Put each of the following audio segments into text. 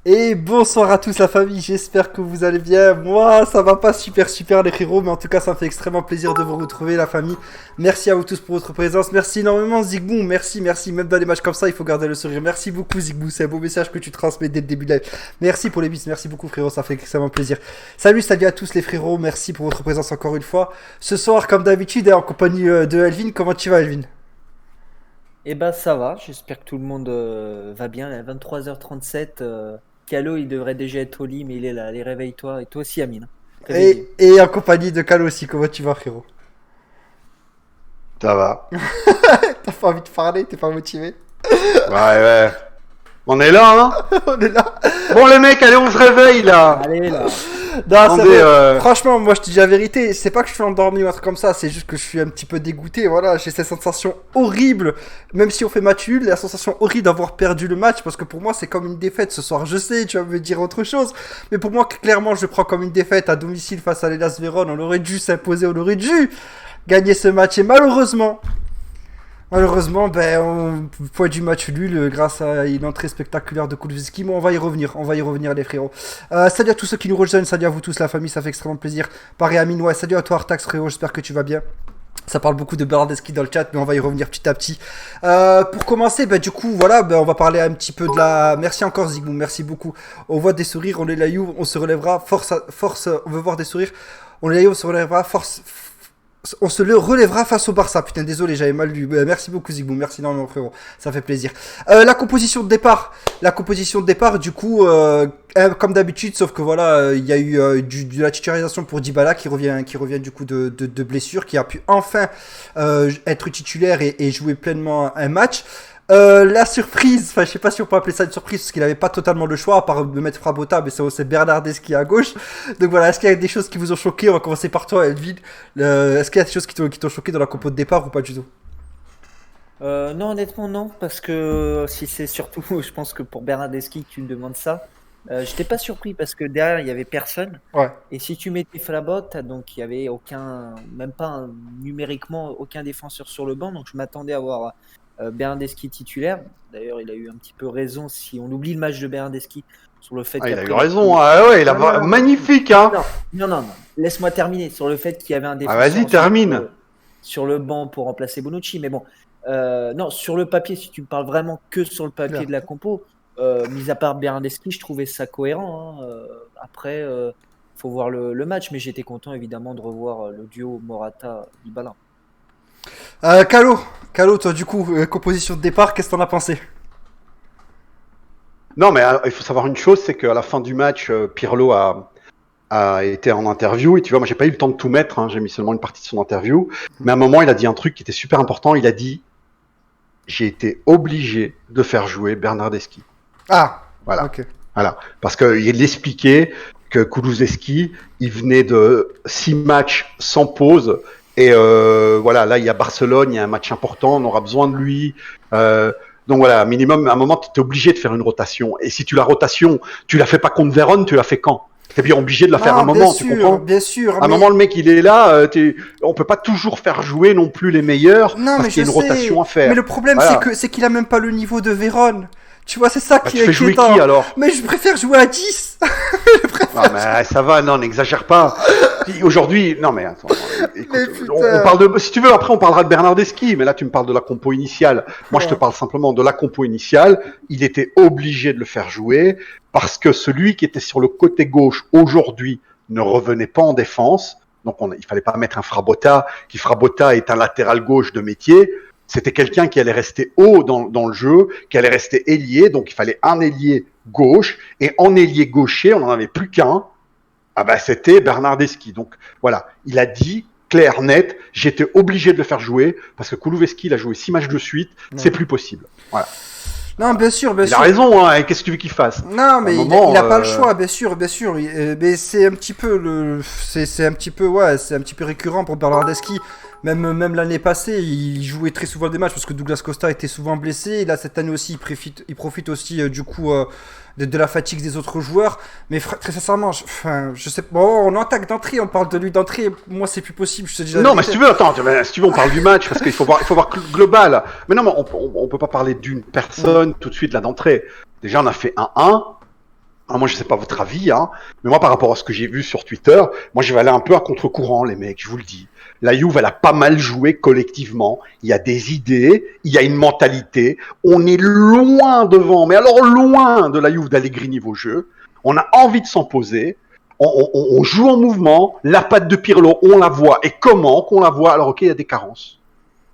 Et bonsoir à tous la famille, j'espère que vous allez bien. Moi, ça va pas super les frérots, mais en tout cas, ça me fait extrêmement plaisir de vous retrouver la famille. Merci à vous tous pour votre présence. Merci énormément Zigboum, merci. Même dans les matchs comme ça, il faut garder le sourire. Merci beaucoup Zigboum, c'est un beau message que tu transmets dès le début de live. Merci pour les bis, merci beaucoup frérot, ça fait extrêmement plaisir. Salut à tous les frérots, merci pour votre présence encore une fois. Ce soir, comme d'habitude, en compagnie de Elvin, comment tu vas Elvin? Eh ben ça va, j'espère que tout le monde va bien. À 23h37, Calo il devrait déjà être au lit, mais il est là. Allez, réveille-toi. Et toi aussi, Amine. Réveille-vous. Et en compagnie de Kalo aussi, comment tu vas frérot? Ça va. T'as pas envie de parler, t'es pas motivé? Ouais. On est là, hein. On est là. Bon, les mecs, allez, on se réveille, là. Allez là. Non, c'est Attendez, vrai. Franchement, moi je te dis la vérité, c'est pas que je suis endormi ou un truc comme ça, c'est juste que je suis un petit peu dégoûté. Voilà, j'ai cette sensation horrible, même si on fait match nul, la sensation horrible d'avoir perdu le match, parce que pour moi c'est comme une défaite ce soir. Je sais, tu vas me dire autre chose, mais pour moi clairement je le prends comme une défaite à domicile face à l'Hellas Vérone. On aurait dû s'imposer, on aurait dû gagner ce match, et malheureusement, point du match nul grâce à une entrée spectaculaire de Kulusevski, mais on va y revenir les frérots. Salut à tous ceux qui nous rejoignent, salut à vous tous la famille, ça fait extrêmement plaisir. Pareil Amine, ouais, salut à toi Artax frérot, j'espère que tu vas bien. Ça parle beaucoup de Bernardeschi dans le chat, mais on va y revenir petit à petit. Pour commencer, du coup, voilà, on va parler un petit peu de la... Merci encore Zigmund, merci beaucoup. On voit des sourires, on est là, on se relèvera, force, on veut voir des sourires. On est là, on se relèvera, force... On se le relèvera face au Barça. Putain, désolé, j'avais mal lu. Merci beaucoup, Zigboum. Merci énormément, frérot. Ça fait plaisir. La composition de départ. Du coup, comme d'habitude, sauf que voilà, il y a eu de la titularisation pour Dybala qui revient du coup de blessure, qui a pu enfin être titulaire et jouer pleinement un match. La surprise, enfin je sais pas si on peut appeler ça une surprise parce qu'il avait pas totalement le choix à part de mettre Frabotta, mais c'est Bernardeschi à gauche. Donc voilà, est-ce qu'il y a des choses qui vous ont choqué? On va commencer par toi Elvin. Est-ce qu'il y a des choses qui t'ont choqué dans la compo de départ ou pas du tout? Non, honnêtement non, parce que si c'est surtout, je pense que pour Bernardeschi que tu me demandes ça, j'étais pas surpris parce que derrière il y avait personne. Ouais. Et si tu mettais Flabot, donc il y avait aucun, même pas numériquement aucun défenseur sur le banc, donc je m'attendais à voir Bernardeschi titulaire. D'ailleurs, il a eu un petit peu raison si on oublie le match de Bernardeschi sur le fait Ah, il a qu'après eu raison, ah ouais, il a non. magnifique, hein. Non. Laisse-moi terminer sur le fait qu'il y avait un Ah, défenseur vas-y, termine. sur le banc pour remplacer Bonucci. Mais bon, non, sur le papier, si tu me parles vraiment que sur le papier Claire. de la compo, mis à part Bernardeschi, je trouvais ça cohérent, hein. Après, faut voir le match, mais j'étais content évidemment de revoir le duo Morata-Dybala. Calo, toi du coup, composition de départ, qu'est-ce que t'en as pensé? Non, mais il faut savoir une chose, c'est qu'à la fin du match, Pirlo a été en interview, et tu vois, moi j'ai pas eu le temps de tout mettre, hein, j'ai mis seulement une partie de son interview, mais à un moment il a dit un truc qui était super important, il a dit « J'ai été obligé de faire jouer Bernardeschi ». Ah, Voilà. ok. Voilà, parce qu'il expliquait que Kulusevski, il venait de 6 matchs sans pause, et voilà, là il y a Barcelone, il y a un match important, on aura besoin de lui. Donc voilà, minimum, à un moment, tu es obligé de faire une rotation. Et si tu la rotation, tu la fais pas contre Vérone, tu la fais quand? T'es bien obligé de la faire à un moment, tu comprends? Bien sûr. À un moment, le mec, il est là, on peut pas toujours faire jouer non plus les meilleurs, Non, parce mais qu'il y a je une sais. rotation à faire. Mais le problème, Voilà. c'est qu'il a même pas le niveau de Vérone. Tu vois, c'est ça Bah, qui tu est fais jouer inquiétant. qui alors? Mais je préfère jouer à 10. Non, mais ça va, non, n'exagère pas. Aujourd'hui, non, mais attends, écoute, Mais putain. on parle de, si tu veux, après on parlera de Bernardeschi, mais là tu me parles de la compo initiale. Moi, je te parle simplement de la compo initiale. Il était obligé de le faire jouer parce que celui qui était sur le côté gauche aujourd'hui ne revenait pas en défense. Donc, il fallait pas mettre un Frabotta, qui Frabotta est un latéral gauche de métier. C'était quelqu'un qui allait rester haut dans le jeu, qui allait rester ailier. Donc, il fallait un ailier gauche. Et en ailier gaucher, on n'en avait plus qu'un. Ah ben, c'était Bernardeschi. Donc, voilà. Il a dit, clair, net, j'étais obligé de le faire jouer parce que Kulusevski, il a joué 6 matchs de suite. C'est plus possible. Voilà. Non, bien sûr. Il a raison, hein. Et qu'est-ce que tu veux qu'il fasse? Non, mais moment, il a pas le choix, bien sûr. Mais c'est un petit peu c'est un petit peu, ouais, c'est un petit peu récurrent pour Bernardeschi. Même l'année passée, il jouait très souvent des matchs parce que Douglas Costa était souvent blessé. Et là, cette année aussi, il profite aussi du coup de la fatigue des autres joueurs. Mais très sincèrement, je sais pas. Bon, on attaque d'entrée, on parle de lui d'entrée. Moi, c'est plus possible. Je te dis la Non, mais vérité. si tu veux, attends, si tu veux, on parle du match parce qu'il faut voir global. Mais non, mais on peut pas parler d'une personne tout de suite là d'entrée. Déjà, on a fait 1-1. moi je sais pas votre avis, hein, mais moi par rapport à ce que j'ai vu sur Twitter, moi je vais aller un peu à contre-courant, les mecs, je vous le dis. La Juve, elle a pas mal joué collectivement. Il y a des idées, il y a une mentalité. On est loin devant, mais alors loin de la Juve d'Allegri niveau jeu. On a envie de s'en poser. On joue en mouvement. La patte de Pirlo, on la voit. Et comment qu'on la voit? Alors ok, il y a des carences.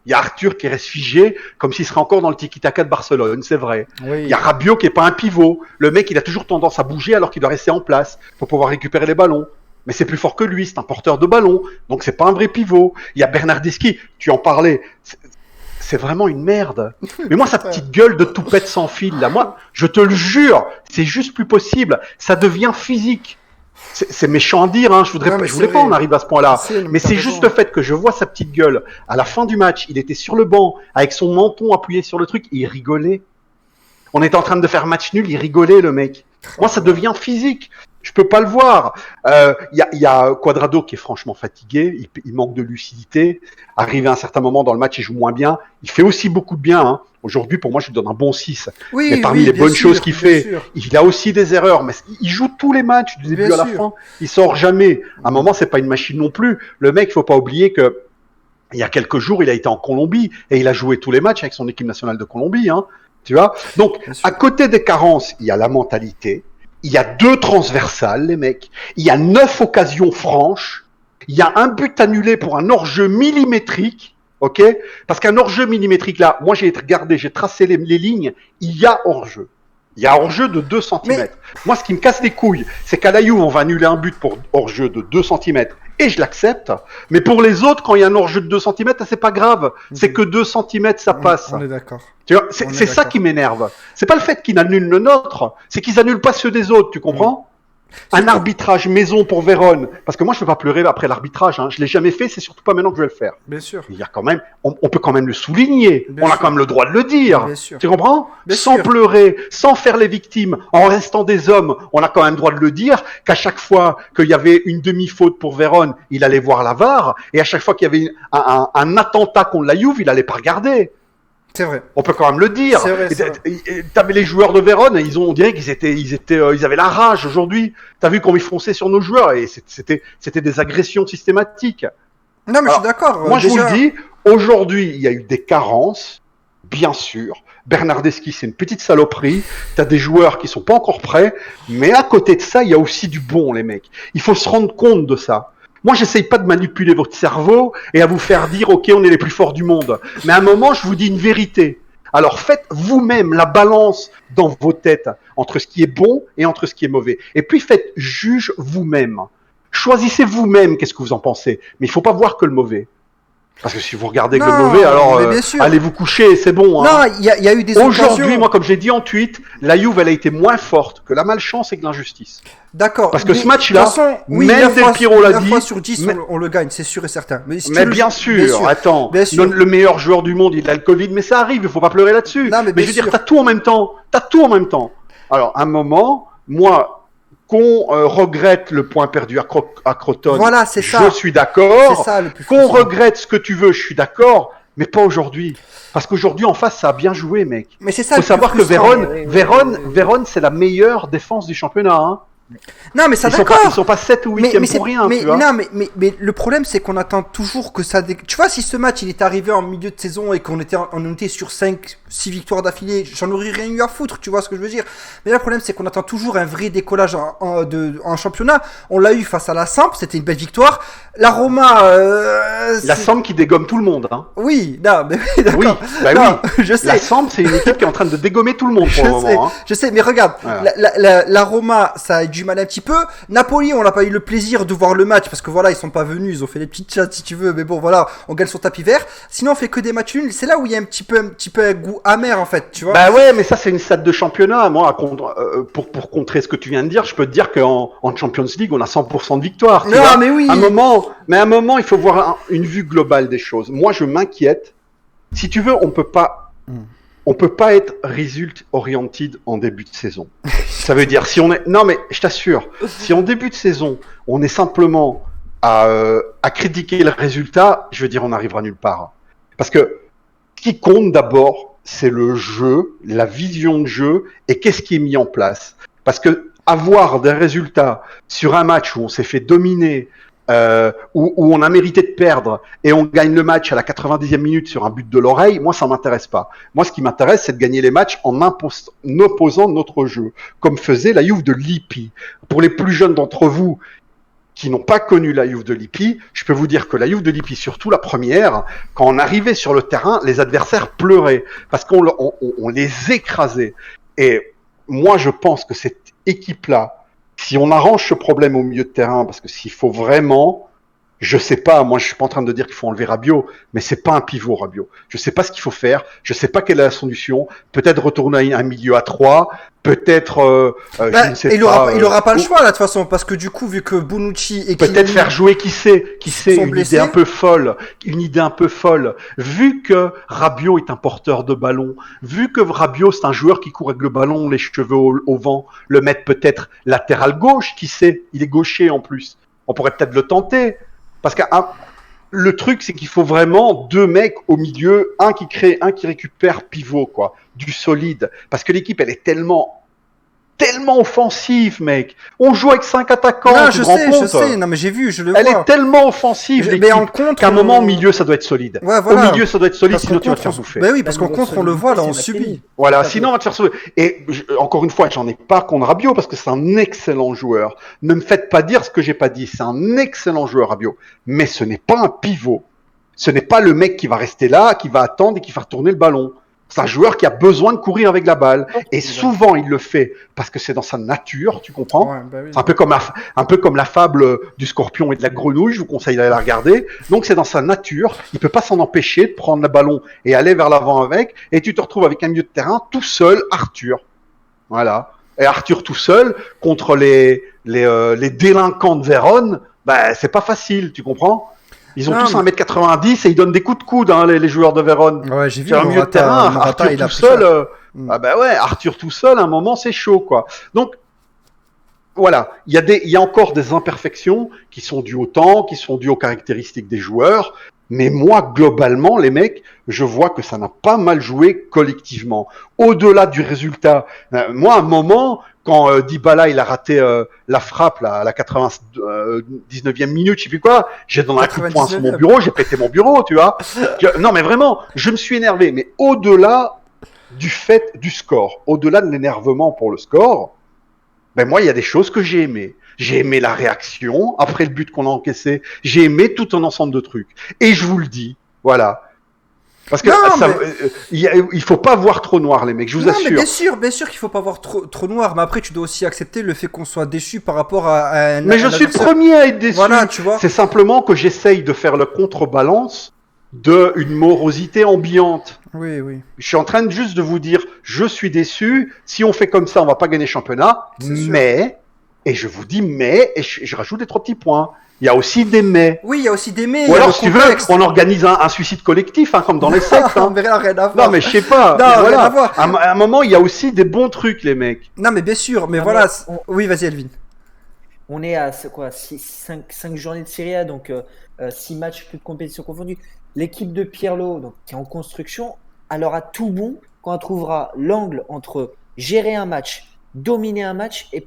Il y a Arthur qui reste figé, comme s'il serait encore dans le tiki-taka de Barcelone, c'est vrai. Oui. Il y a Rabiot qui est pas un pivot. Le mec, il a toujours tendance à bouger alors qu'il doit rester en place pour pouvoir récupérer les ballons. Mais c'est plus fort que lui, c'est un porteur de ballon, donc c'est pas un vrai pivot. Il y a Bernardeschi, tu en parlais, c'est vraiment une merde. Mais moi, sa petite gueule de toupette sans fil, là, moi, je te le jure, c'est juste plus possible. Ça devient physique. C'est méchant à dire, hein. Je voulais pas en arriver à ce point-là. Mais c'est juste le fait que je vois sa petite gueule. À la fin du match, il était sur le banc, avec son menton appuyé sur le truc, et il rigolait. On était en train de faire match nul, il rigolait, le mec. Moi, ça devient physique. Je peux pas le voir. Y a Cuadrado qui est franchement fatigué, il manque de lucidité. Arrivé à un certain moment dans le match, il joue moins bien. Il fait aussi beaucoup de bien. Hein. Aujourd'hui, pour moi, je lui donne un bon 6. Oui, mais parmi les bonnes choses qu'il fait, il a aussi des erreurs. Mais il joue tous les matchs du début à la fin. Il sort jamais. À un moment, c'est pas une machine non plus. Le mec, faut pas oublier que il y a quelques jours, il a été en Colombie et il a joué tous les matchs avec son équipe nationale de Colombie. Hein. Tu vois. Donc, à côté des carences, il y a la mentalité. Il y a 2 transversales, les mecs. Il y a 9 occasions franches. Il y a un but annulé pour un hors-jeu millimétrique. Ok? Parce qu'un hors-jeu millimétrique, là, moi j'ai regardé, j'ai tracé les lignes. Il y a hors-jeu. Il y a hors-jeu de 2 cm. Moi, ce qui me casse les couilles, c'est qu'à la Juve, on va annuler un but pour hors-jeu de 2 cm. Et je l'accepte. Mais pour les autres, quand il y a un hors-jeu de 2 cm, c'est pas grave. C'est que 2 cm, ça passe. On est d'accord. Tu vois, c'est ça qui m'énerve. C'est pas le fait qu'ils annulent le nôtre, c'est qu'ils annulent pas ceux des autres, tu comprends? Un arbitrage maison pour Vérone, parce que moi je peux pas pleurer après l'arbitrage, hein. Je l'ai jamais fait, c'est surtout pas maintenant que je vais le faire. Bien sûr. Il y a quand même, on peut quand même le souligner, Bien on sûr. a quand même le droit de le dire. Bien sûr. Tu comprends? Bien Sans sûr. pleurer, sans faire les victimes, en restant des hommes, on a quand même le droit de le dire. Qu'à chaque fois qu'il y avait une demi-faute pour Vérone, il allait voir la VAR, et à chaque fois qu'il y avait un attentat contre la Juve, il allait pas regarder. C'est vrai. On peut quand même le dire. C'est vrai, c'est vrai. T'avais les joueurs de Vérone, on dirait ils avaient la rage aujourd'hui. T'as vu comment ils fonçaient sur nos joueurs et c'était des agressions systématiques. Non, mais je suis d'accord. Moi, je vous le dis, aujourd'hui, il y a eu des carences, bien sûr. Bernardeschi, c'est une petite saloperie. T'as des joueurs qui sont pas encore prêts, mais à côté de ça, il y a aussi du bon, les mecs. Il faut se rendre compte de ça. Moi, j'essaye pas de manipuler votre cerveau et à vous faire dire, OK, on est les plus forts du monde. Mais à un moment, je vous dis une vérité. Alors, faites vous-même la balance dans vos têtes entre ce qui est bon et entre ce qui est mauvais. Et puis, faites juge vous-même. Choisissez vous-même qu'est-ce que vous en pensez. Mais il faut pas voir que le mauvais. Parce que si vous regardez que le mauvais, alors allez vous coucher, c'est bon. Hein. Non, il y a eu des Aujourd'hui, occasions. moi, comme j'ai dit en tweet, la Juve, elle a été moins forte que la malchance et que l'injustice. D'accord. Parce que Mais, ce match-là, de toute façon, oui, même Del Piero l'a 9 dit, fois sur 10, mais- on le gagne, c'est sûr et certain. Mais, si tu Mais le- bien sûr, attends, bien sûr. le meilleur joueur du monde, il a le Covid, mais ça arrive, il faut pas pleurer là-dessus. Non, mais bien je veux dire, sûr. t'as tout en même temps. Alors, à un moment, moi, qu'on regrette le point perdu à Crotone, Voilà, c'est ça. je suis d'accord. C'est ça le plus Qu'on frustrant. regrette ce que tu veux, je suis d'accord, mais pas aujourd'hui. Parce qu'aujourd'hui, en face, ça a bien joué, mec. Mais c'est ça Faut le plus savoir que frustrant. Vérone, c'est la meilleure défense du championnat. Hein. Non, mais ça Ils d'accord. sont pas 7 ou 8e pour rien, mais, tu vois. non, mais le problème, c'est qu'on attend toujours que ça. Tu vois, si ce match il est arrivé en milieu de saison et qu'on était sur 6 victoires d'affilée, j'en aurais rien eu à foutre, tu vois ce que je veux dire. Mais là, le problème, c'est qu'on attend toujours un vrai décollage en championnat. On l'a eu face à la Samp, c'était une belle victoire. La Roma. La Samp qui dégomme tout le monde. Hein. Oui, non, mais oui, d'accord. Oui, bah Non, oui. je sais. La Samp, c'est une équipe qui est en train de dégommer tout le monde pour le moment. Hein. Je sais, mais regarde, Voilà. la Roma, ça a du mal un petit peu. Napoli, on n'a pas eu le plaisir de voir le match parce que voilà, ils sont pas venus, ils ont fait des petites chats si tu veux, mais bon, voilà, on gagne sur tapis vert. Sinon, on fait que des matchs nuls. C'est là où il y a un petit peu un goût amer en fait, tu vois. Bah ouais, mais ça, c'est une stade de championnat. Moi, pour contrer ce que tu viens de dire, je peux te dire qu'en Champions League, on a 100% de victoire. tu Non, vois. mais oui. À un moment, il faut voir une vue globale des choses. Moi, je m'inquiète. Si tu veux, on peut pas être result oriented en début de saison. Ça veut dire non mais je t'assure, si en début de saison on est simplement à critiquer le résultat, je veux dire on n'arrivera nulle part. Parce que ce qui compte d'abord, c'est le jeu, la vision de jeu et qu'est-ce qui est mis en place. Parce que avoir des résultats sur un match où on s'est fait dominer, où on a mérité de perdre et on gagne le match à la 90e minute sur un but de l'oreille, moi ça m'intéresse pas. Moi ce qui m'intéresse c'est de gagner les matchs en opposant notre jeu, comme faisait la Juve de Lippi. Pour les plus jeunes d'entre vous qui n'ont pas connu la Juve de Lippi, je peux vous dire que la Juve de Lippi, surtout la première, quand on arrivait sur le terrain, les adversaires pleuraient parce qu'on les écrasait. Et moi je pense que cette équipe-là, si on arrange ce problème au milieu de terrain, parce que s'il faut vraiment, je sais pas, moi je suis pas en train de dire qu'il faut enlever Rabiot, mais c'est pas un pivot Rabiot. Je sais pas ce qu'il faut faire, je sais pas quelle est la solution. Peut-être retourner à un milieu à 3, peut-être, je ne sais il aura pas le choix là de toute façon, parce que du coup vu que Bonucci et peut-être faire jouer qui sait, une idée un peu folle, Vu que Rabiot est un porteur de ballon, vu que Rabiot c'est un joueur qui court avec le ballon, les cheveux au vent, le mettre peut-être latéral gauche, qui sait, il est gaucher en plus. On pourrait peut-être le tenter. Parce que le truc, c'est qu'il faut vraiment deux mecs au milieu, un qui crée, un qui récupère pivot, quoi, du solide. Parce que l'équipe, elle est tellement offensive, mec. On joue avec 5 attaquants. Non, je sais. Non, mais j'ai vu, je le vois. Elle est tellement offensive, l'équipe, qu'à un moment, au milieu, ça doit être solide. Ouais, voilà. Au milieu, ça doit être solide, sinon tu vas te faire bouffer. Bah oui, parce qu'en contre, on le voit, là, on subit. Voilà, sinon on va te faire sauver. Et encore une fois, j'en ai pas contre Rabiot parce que c'est un excellent joueur. Ne me faites pas dire ce que j'ai pas dit. C'est un excellent joueur, Rabiot. Mais ce n'est pas un pivot. Ce n'est pas le mec qui va rester là, qui va attendre et qui va retourner le ballon. C'est un joueur qui a besoin de courir avec la balle. Et souvent, il le fait parce que c'est dans sa nature, tu comprends? Ouais, bah oui. C'est un peu comme la fable du scorpion et de la grenouille. Je vous conseille d'aller la regarder. Donc, c'est dans sa nature. Il peut pas s'en empêcher de prendre le ballon et aller vers l'avant avec. Et tu te retrouves avec un milieu de terrain tout seul, Arthur. Voilà. Et Arthur tout seul contre les délinquants de Vérone, bah, c'est pas facile, tu comprends? Ils ont tous 1m90 et ils donnent des coups de coude, hein, les joueurs de Vérone. Ouais, j'ai vu. C'est un milieu de terrain. Arthur tout seul, ah bah ouais, Arthur tout seul, à un moment, c'est chaud, quoi. Donc, voilà. Il y a encore des imperfections qui sont dues au temps, qui sont dues aux caractéristiques des joueurs. Mais moi, globalement, les mecs, je vois que ça n'a pas mal joué collectivement. Au-delà du résultat, moi, à un moment, quand Dybala il a raté la frappe là, à la 99e minute, je sais plus quoi, j'ai donné un coup de poing sur mon bureau, j'ai pété mon bureau, tu vois. Non, mais vraiment, je me suis énervé. Mais au-delà du fait du score, au-delà de l'énervement pour le score, ben moi, il y a des choses que j'ai aimées. J'ai aimé la réaction après le but qu'on a encaissé. J'ai aimé tout un ensemble de trucs. Et je vous le dis, voilà. Parce que il faut pas voir trop noir, les mecs, je vous assure. Mais bien sûr qu'il faut pas voir trop noir. Mais après, tu dois aussi accepter le fait qu'on soit déçu par rapport à un. Mais je suis le premier à être déçu. Voilà, tu vois. C'est simplement que j'essaye de faire le contrebalance d'une morosité ambiante. Oui, oui. Je suis en train juste de vous dire, je suis déçu. Si on fait comme ça, on va pas gagner le championnat. Mais, et je vous dis mais, et je rajoute des 3 petits points. Il y a aussi des mais. Oui, il y a aussi des mais. Ou alors, si tu veux, on organise un suicide collectif, hein, comme dans les sectes. Hein. Mais rien à voir. Non, mais je sais pas. Non, mais rien voilà. à voir. À un moment, il y a aussi des bons trucs, les mecs. Non, mais bien sûr. Mais voilà. Oui, vas-y, Elvin. On est à 5 journées de Serie A, donc 6 matchs, plus de compétitions confondues. L'équipe de Pirlo, donc, qui est en construction, elle aura tout bon quand elle trouvera l'angle entre gérer un match, dominer un match et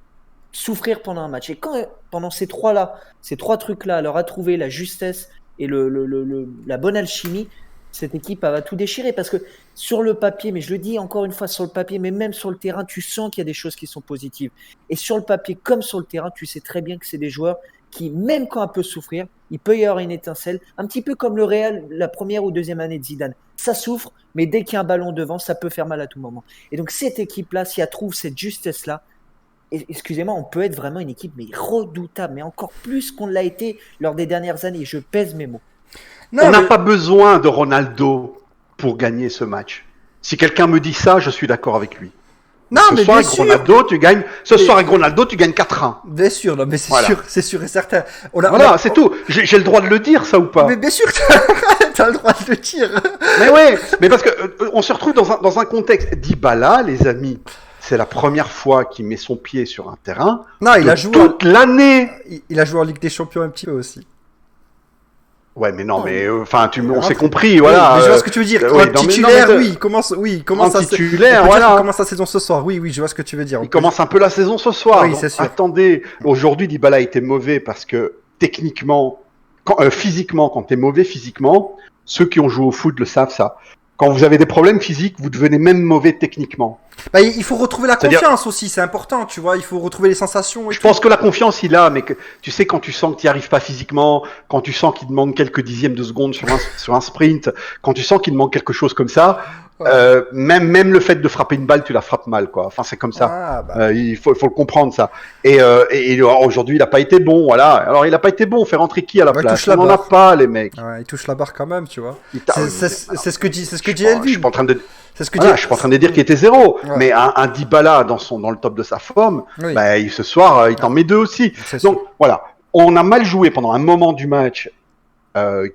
souffrir pendant un match. Et quand pendant ces trois trucs-là, elle aura trouvé la justesse et la bonne alchimie, cette équipe elle va tout déchirer. Parce que sur le papier, mais je le dis encore une fois, sur le papier, mais même sur le terrain, tu sens qu'il y a des choses qui sont positives. Et sur le papier, comme sur le terrain, tu sais très bien que c'est des joueurs qui, même quand elle peut souffrir, il peut y avoir une étincelle, un petit peu comme le Real, la première ou deuxième année de Zidane. Ça souffre, mais dès qu'il y a un ballon devant, ça peut faire mal à tout moment. Et donc cette équipe-là, si elle trouve cette justesse-là, excusez-moi, on peut être vraiment une équipe mais redoutable, mais encore plus qu'on l'a été lors des dernières années. Je pèse mes mots. Non, on n'a pas besoin de Ronaldo pour gagner ce match. Si quelqu'un me dit ça, je suis d'accord avec lui. Non, ce mais soir, bien avec sûr. Ronaldo, tu gagnes. Soir avec Ronaldo, tu gagnes 4-1. Bien sûr, non, mais c'est sûr et certain. C'est tout. J'ai le droit de le dire, ça ou pas? Mais bien sûr, t'as le droit de le dire. Mais ouais, mais parce que on se retrouve dans un contexte. Dybala, les amis, c'est la première fois qu'il met son pied sur un terrain. Non, il a joué toute l'année. Il a joué en Ligue des Champions un petit peu aussi. Ouais, mais non, Non, mais enfin, on s'est rentré. compris, Oui, voilà. mais je vois ce que tu veux dire. oui, En non, mais- titulaire, non, mais- oui, il commence En à titulaire, on peut dire voilà. qu'il commence la saison ce soir. Oui, je vois ce que tu veux dire. Il commence un peu la saison ce soir. Oui, Donc, c'est sûr. attendez, aujourd'hui, Dybala était mauvais parce que techniquement, physiquement, quand tu es mauvais physiquement, ceux qui ont joué au foot le savent ça. Quand vous avez des problèmes physiques, vous devenez même mauvais techniquement. Bah, il faut retrouver la C'est-à-dire- confiance aussi, c'est important, tu vois. Il faut retrouver les sensations. Et Je tout. pense que la confiance, il a, mais que, tu sais, quand tu sens que tu n'y arrives pas physiquement, quand tu sens qu'il te manque quelques dixièmes de seconde sur un sprint, quand tu sens qu'il te manque quelque chose comme ça, Ouais. même le fait de frapper une balle, tu la frappes mal, quoi. Enfin, c'est comme ça. Ah, bah. Il faut le comprendre, ça. Et aujourd'hui, il n'a pas été bon, voilà. Alors, il n'a pas été bon. On fait rentrer qui à la Bah, il place? touche la On n'en a barre. pas, les mecs. Ouais, il touche la barre quand même, tu vois. Il t'a- C'est ce que dit Je Elvin. suis pas en train de, C'est ce que voilà, dit. je suis pas en train de dire qu'il était zéro. Ouais. Mais un Dybala dans le top de sa forme, Oui. bah, ce soir, il t'en met deux aussi. C'est sûr. Donc, voilà. On a mal joué pendant un moment du match,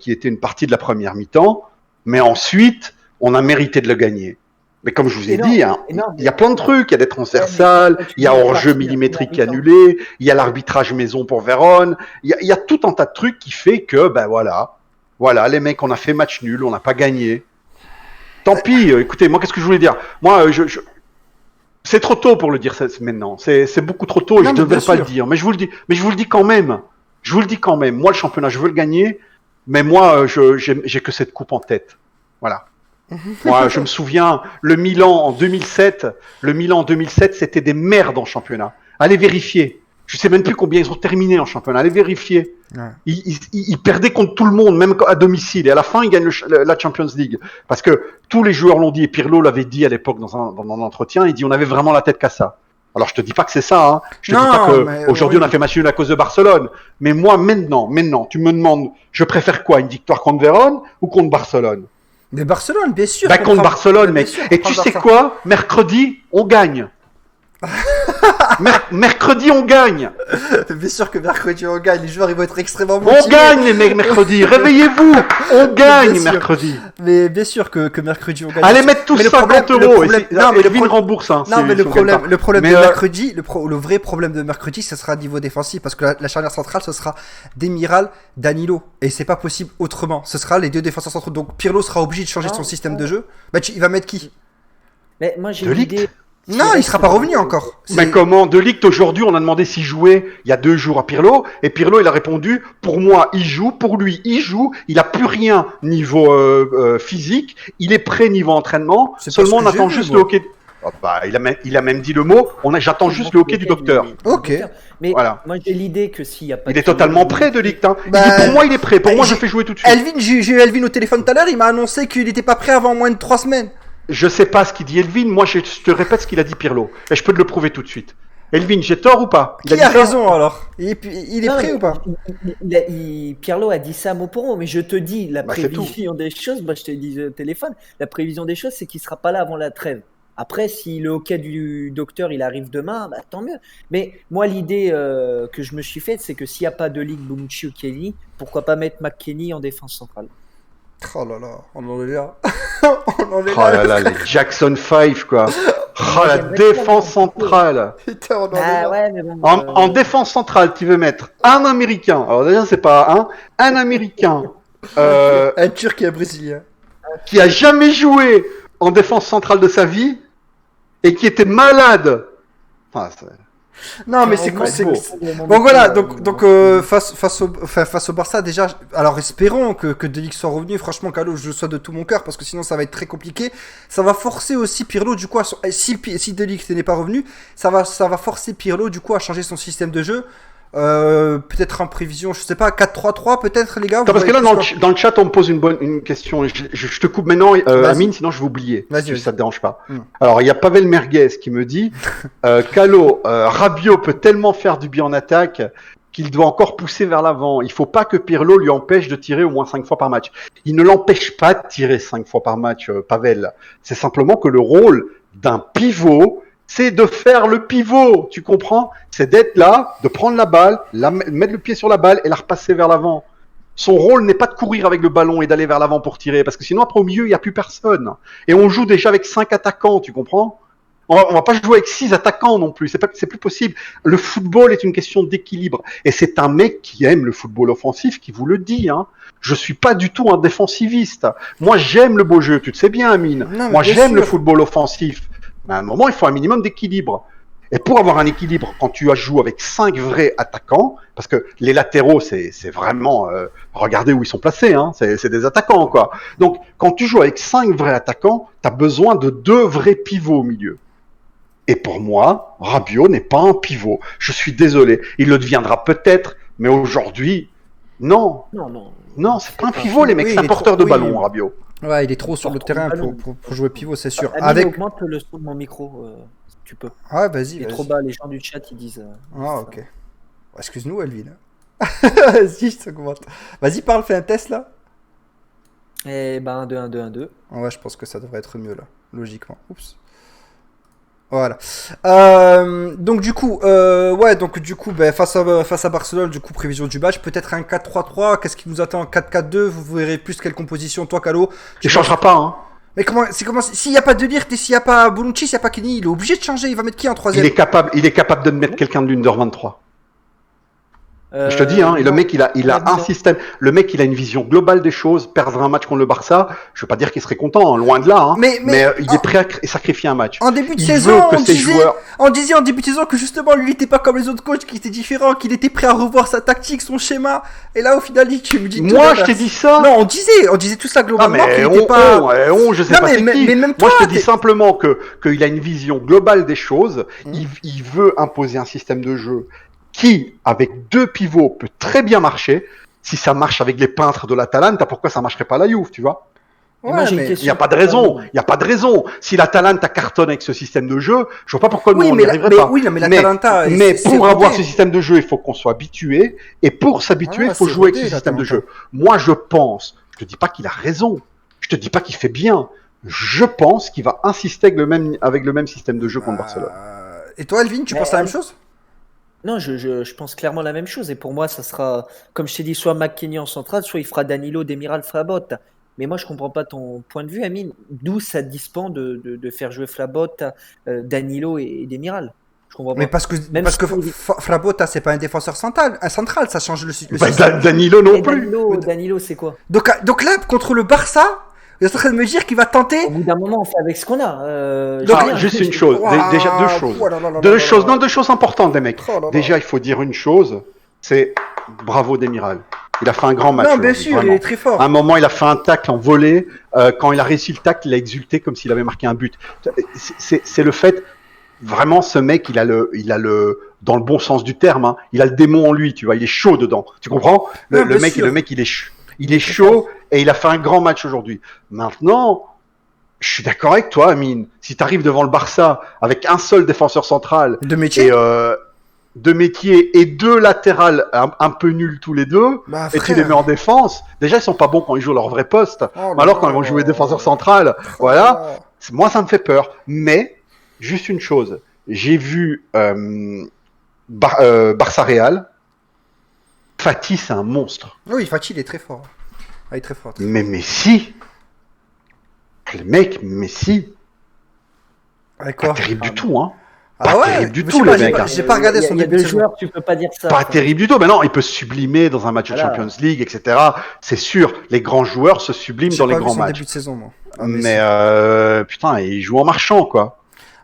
qui était une partie de la première mi-temps. Mais ensuite, on a mérité de le gagner. Mais comme je vous ai dit, hein, il y a plein de trucs. Il y a des transversales, il y a hors-jeu millimétrique annulé, il y a l'arbitrage maison pour Vérone. Il y a tout un tas de trucs qui fait que, ben voilà, les mecs, on a fait match nul, on n'a pas gagné. Tant pis, écoutez, moi, qu'est-ce que je voulais dire? Moi, c'est trop tôt pour le dire maintenant. C'est beaucoup trop tôt et Non, je mais devrais bien pas sûr. le dire. Mais je vous le dis. Mais je vous le dis quand même. Je vous le dis quand même. Moi, le championnat, je veux le gagner. Mais moi, j'ai que cette coupe en tête. Voilà. Moi, je me souviens, le Milan en 2007, c'était des merdes en championnat. Allez vérifier. Je sais même plus combien ils ont terminé en championnat. Allez vérifier. Ouais. Ils perdaient contre tout le monde, même à domicile. Et à la fin, ils gagnent la Champions League. Parce que tous les joueurs l'ont dit, et Pirlo l'avait dit à l'époque dans un entretien, il dit on avait vraiment la tête qu'à ça. Alors je te dis pas que c'est ça, hein. Je te dis Non, pas mais qu'aujourd'hui oui. on a fait match nul à cause de Barcelone. Mais moi, maintenant, tu me demandes, je préfère quoi, une victoire contre Vérone ou contre Barcelone? Mais Barcelone, bien sûr. Bah qu'on contre prend- Barcelone, bien mec. sûr, Et qu'on tu prend sais Barça. quoi? Mercredi, on gagne. Mercredi, on gagne. Bien sûr que mercredi on gagne. Les joueurs ils vont être extrêmement On motivés. gagne, les mecs, mercredi. Réveillez-vous. On gagne Bien sûr. mercredi. Mais bien sûr que mercredi on gagne. Allez mettre tous Mais le 50 problème- euros. le problème- Et non, mais le Elvin pro- rembourse. Hein, Non, si- mais si on gagne pas. le problème Mais, de mercredi, le vrai problème de mercredi, ce sera niveau défensif parce que la charnière centrale, ce sera Demiral, Danilo. Et c'est pas possible autrement. Ce sera les deux défenseurs centraux. Donc Pirlo sera obligé de changer Non, son système non. de jeu. Bah, il va mettre qui? Mais moi, j'ai De Ligt. l'idée. Non, il sera pas revenu encore. Mais comment? De Ligt, aujourd'hui, on a demandé s'il jouait il y a 2 jours à Pirlo. Et Pirlo, il a répondu, pour moi, il joue. Pour lui, il joue. Il a plus rien niveau physique. Il est prêt niveau entraînement. C'est pas Seulement, ce on que j'ai attend vu, juste moi. le hockey. Oh, bah, il a même dit le mot. J'attends juste le hockey du docteur. Ok. Mais Voilà. moi, j'ai l'idée que s'il n'y a pas Il est totalement prêt, De Ligt. Hein. Bah, il dit, pour moi, il est prêt. Pour bah, moi, je j'ai- fais jouer tout de suite. Elvin, j'ai eu Elvin au téléphone tout à l'heure. Il m'a annoncé qu'il n'était pas prêt avant moins de 3 semaines. Je sais pas ce qu'il dit Elvin. Moi, je te répète ce qu'il a dit Pirlo. Et je peux te le prouver tout de suite. Elvin, j'ai tort ou pas? Qui a dit tort raison alors? Il est Non, prêt mais ou pas? Pirlo a dit ça mot pour mot, mais je te dis, la Bah, c'est prévision des choses, je te dis au téléphone, la prévision des choses, c'est qu'il sera pas là avant la trêve. Après, si le hockey du docteur il arrive demain, bah, tant mieux. Mais moi, l'idée que je me suis faite, c'est que s'il n'y a pas de Ligt, Bonucci ou Kelly, pourquoi pas mettre McKennie en défense centrale? Oh là là, on en est là. On en est Oh là. là là, les Jackson 5, quoi. Oh, la J'aimerais défense bien. centrale. Putain, on en est Ah là. ouais, mais bon. En défense centrale, tu veux mettre un Américain. Alors déjà, c'est pas un Américain Un Turc et un Brésilien. qui a jamais joué en défense centrale de sa vie et qui était malade. Enfin, Non, mais c'est cool, c'est cool. beau. Bon voilà, donc face au Barça déjà, alors espérons que De Ligt soit revenu. Franchement, Carlo, je le souhaite de tout mon cœur parce que sinon ça va être très compliqué. Ça va forcer aussi Pirlo du coup si De Ligt n'est pas revenu, ça va forcer Pirlo du coup à changer son système de jeu. Peut-être en prévision, je sais pas, 4-3-3 peut-être les gars. Attends, vous parce que voyez là, plus dans le chat, on me pose une question. Je te coupe maintenant, Amine, sinon je vais oublier. Vas-y, Si vas-y. ça te dérange pas. Mm. Alors, il y a Pavel Merguez qui me dit Calo, Rabiot peut tellement faire du bien en attaque qu'il doit encore pousser vers l'avant. Il faut pas que Pirlo lui empêche de tirer au moins 5 fois par match. Il ne l'empêche pas de tirer 5 fois par match, Pavel. C'est simplement que le rôle d'un pivot, c'est de faire le pivot, tu comprends? C'est d'être là, de prendre la balle, mettre le pied sur la balle et la repasser vers l'avant. Son rôle n'est pas de courir avec le ballon et d'aller vers l'avant pour tirer, parce que sinon après au milieu il n'y a plus personne. Et on joue déjà avec 5 attaquants, tu comprends? On va pas jouer avec 6 attaquants non plus. C'est plus possible. Le football est une question d'équilibre. Et c'est un mec qui aime le football offensif qui vous le dit. Hein. Je suis pas du tout un défensiviste. Moi, j'aime le beau jeu. Tu le sais bien, Amine. Moi, j'aime le football offensif. Mais à un moment, il faut un minimum d'équilibre. Et pour avoir un équilibre, quand tu joues avec 5 vrais attaquants, parce que les latéraux, c'est vraiment... regardez où ils sont placés, hein, c'est des attaquants, quoi. Donc, quand tu joues avec 5 vrais attaquants, tu as besoin de 2 vrais pivots au milieu. Et pour moi, Rabiot n'est pas un pivot. Je suis désolé. Il le deviendra peut-être, mais aujourd'hui, non. Non, c'est pas un pivot, les mecs, c'est un porteur de ballon, Rabiot. Ouais, il est trop sur le terrain pour jouer pivot, c'est sûr. Avec... augmente le son de mon micro, si tu peux. Ouais, vas-y. Il est trop bas, les gens du chat, ils disent... Ah, ok. Excuse-nous, Elvin. Vas-y, je te commente. Vas-y, parle, fais un test, là. Eh ben, 1-2-1-2-1-2. Ouais, je pense que ça devrait être mieux, là, logiquement. Oups. Voilà. Donc du coup, face à Barcelone, du coup, prévision du match, peut-être un 4-3-3. Qu'est-ce qui nous attend? 4-4-2. Vous verrez plus quelle composition, toi, Calo. Il changera pas, hein. Mais comment s'il n'y a pas De Ligt et s'il n'y a pas Bonucci, s'il n'y a pas Kenny, il est obligé de changer. Il va mettre qui en troisième? Il est capable de mettre quelqu'un de l'Under 23. Je te dis, hein, et le mec, il a un système. Le mec, il a une vision globale des choses. Perdre un match contre le Barça, je veux pas dire qu'il serait content, hein, loin de là. Hein, mais il est prêt à sacrifier un match. En début de saison, on disait en début de saison que justement, lui, il n'était pas comme les autres coachs, qui étaient différents, qu'il était prêt à revoir sa tactique, son schéma. Et là, au final, tu me dis. Moi, je t'ai dit ça. Non, on disait tout ça globalement. Mais je sais pas c'est qui. Mais même toi, moi, je te dis simplement qu'il a une vision globale des choses. Il veut imposer un système de jeu qui, avec 2 pivots, peut très bien marcher. Si ça marche avec les peintres de l'Atalanta, pourquoi ça marcherait pas à la Juve, tu vois? Ouais, il n'y a pas de raison. Il n'y a pas de raison. Si l'Atalanta cartonne avec ce système de jeu, je vois pas pourquoi nous on n'y arriverait pas. Oui, mais l'Atalanta. Mais pour avoir ce système de jeu, il faut qu'on soit habitué. Et pour s'habituer, il faut jouer avec ce système de jeu. Moi, je pense. Je te dis pas qu'il a raison. Je te dis pas qu'il fait bien. Je pense qu'il va insister avec le même système de jeu contre Barcelone. Et toi, Elvin, tu penses la même chose? Non, je pense clairement la même chose. Et pour moi, ça sera, comme je t'ai dit, soit McKennie en centrale, soit il fera Danilo, Demiral, Flabot. Mais moi, je comprends pas ton point de vue, Amine. D'où ça dispend de faire jouer Flabot, Danilo et Demiral. Je comprends pas. Mais parce que Flabot, c'est pas un défenseur central, ça change le système. Danilo non plus. Danilo, c'est quoi? Donc là, contre le Barça, il est en train de me dire qu'il va tenter. Au bout d'un moment, on fait avec ce qu'on a. Juste une chose. Déjà 2 choses. Non, 2 choses importantes, les mecs. Déjà, il faut dire une chose. C'est bravo Demiral. Il a fait un grand match. Non, bien sûr, vraiment. Il est très fort. À un moment, il a fait un tacle en volée. Quand il a réussi le tacle, il a exulté comme s'il avait marqué un but. C'est le fait. Vraiment, ce mec, il a le, dans le bon sens du terme, hein, il a le démon en lui, tu vois, il est chaud dedans. Tu comprends? Le mec, il est chaud et il a fait un grand match aujourd'hui. Maintenant, je suis d'accord avec toi, Amine. Si tu arrives devant le Barça avec un seul défenseur central de métier et 2 latérales un peu nuls tous les deux, et tu les mets en défense, déjà ils sont pas bons quand ils jouent leur vrai poste. Alors quand ils vont jouer défenseur central, voilà, moi ça me fait peur. Mais juste une chose, j'ai vu Barça Real. Fati, c'est un monstre. Oui, Fati, il est très fort. Ah, il est très fort. Mais Messi, le mec, Messi, pas terrible du tout, hein. Pas terrible du tout, le mec. J'ai pas regardé son début de saison. Tu peux pas dire ça. Pas terrible du tout. Mais non, il peut se sublimer dans un match de Champions League, etc. C'est sûr, les grands joueurs se subliment dans les grands matchs. Début de saison, moi. Mais putain, il joue en marchant, quoi.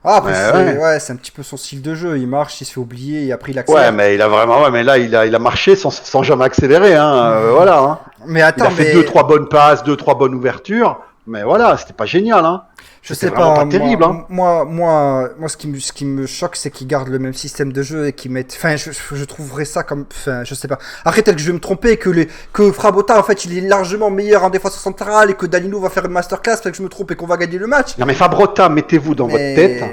Ah, après, c'est un petit peu son style de jeu. Il marche, il se fait oublier et après il accélère. Ouais, mais il a vraiment, mais là, il a marché sans jamais accélérer, hein. Voilà, hein. Mais attends, il a fait 2-3 bonnes passes, 2-3 bonnes ouvertures. Mais voilà, c'était pas génial, hein. Je sais pas, terrible, hein. Moi, ce qui me choque, c'est qu'ils gardent le même système de jeu et qu'ils mettent. Enfin, je trouverais ça comme. Enfin, je sais pas. Après, tel que je vais me tromper, que Frabotta, en fait, il est largement meilleur en défense centrale et que Danilo va faire une masterclass, fait que je me trompe et qu'on va gagner le match. Non, mais Frabotta, mettez-vous dans votre tête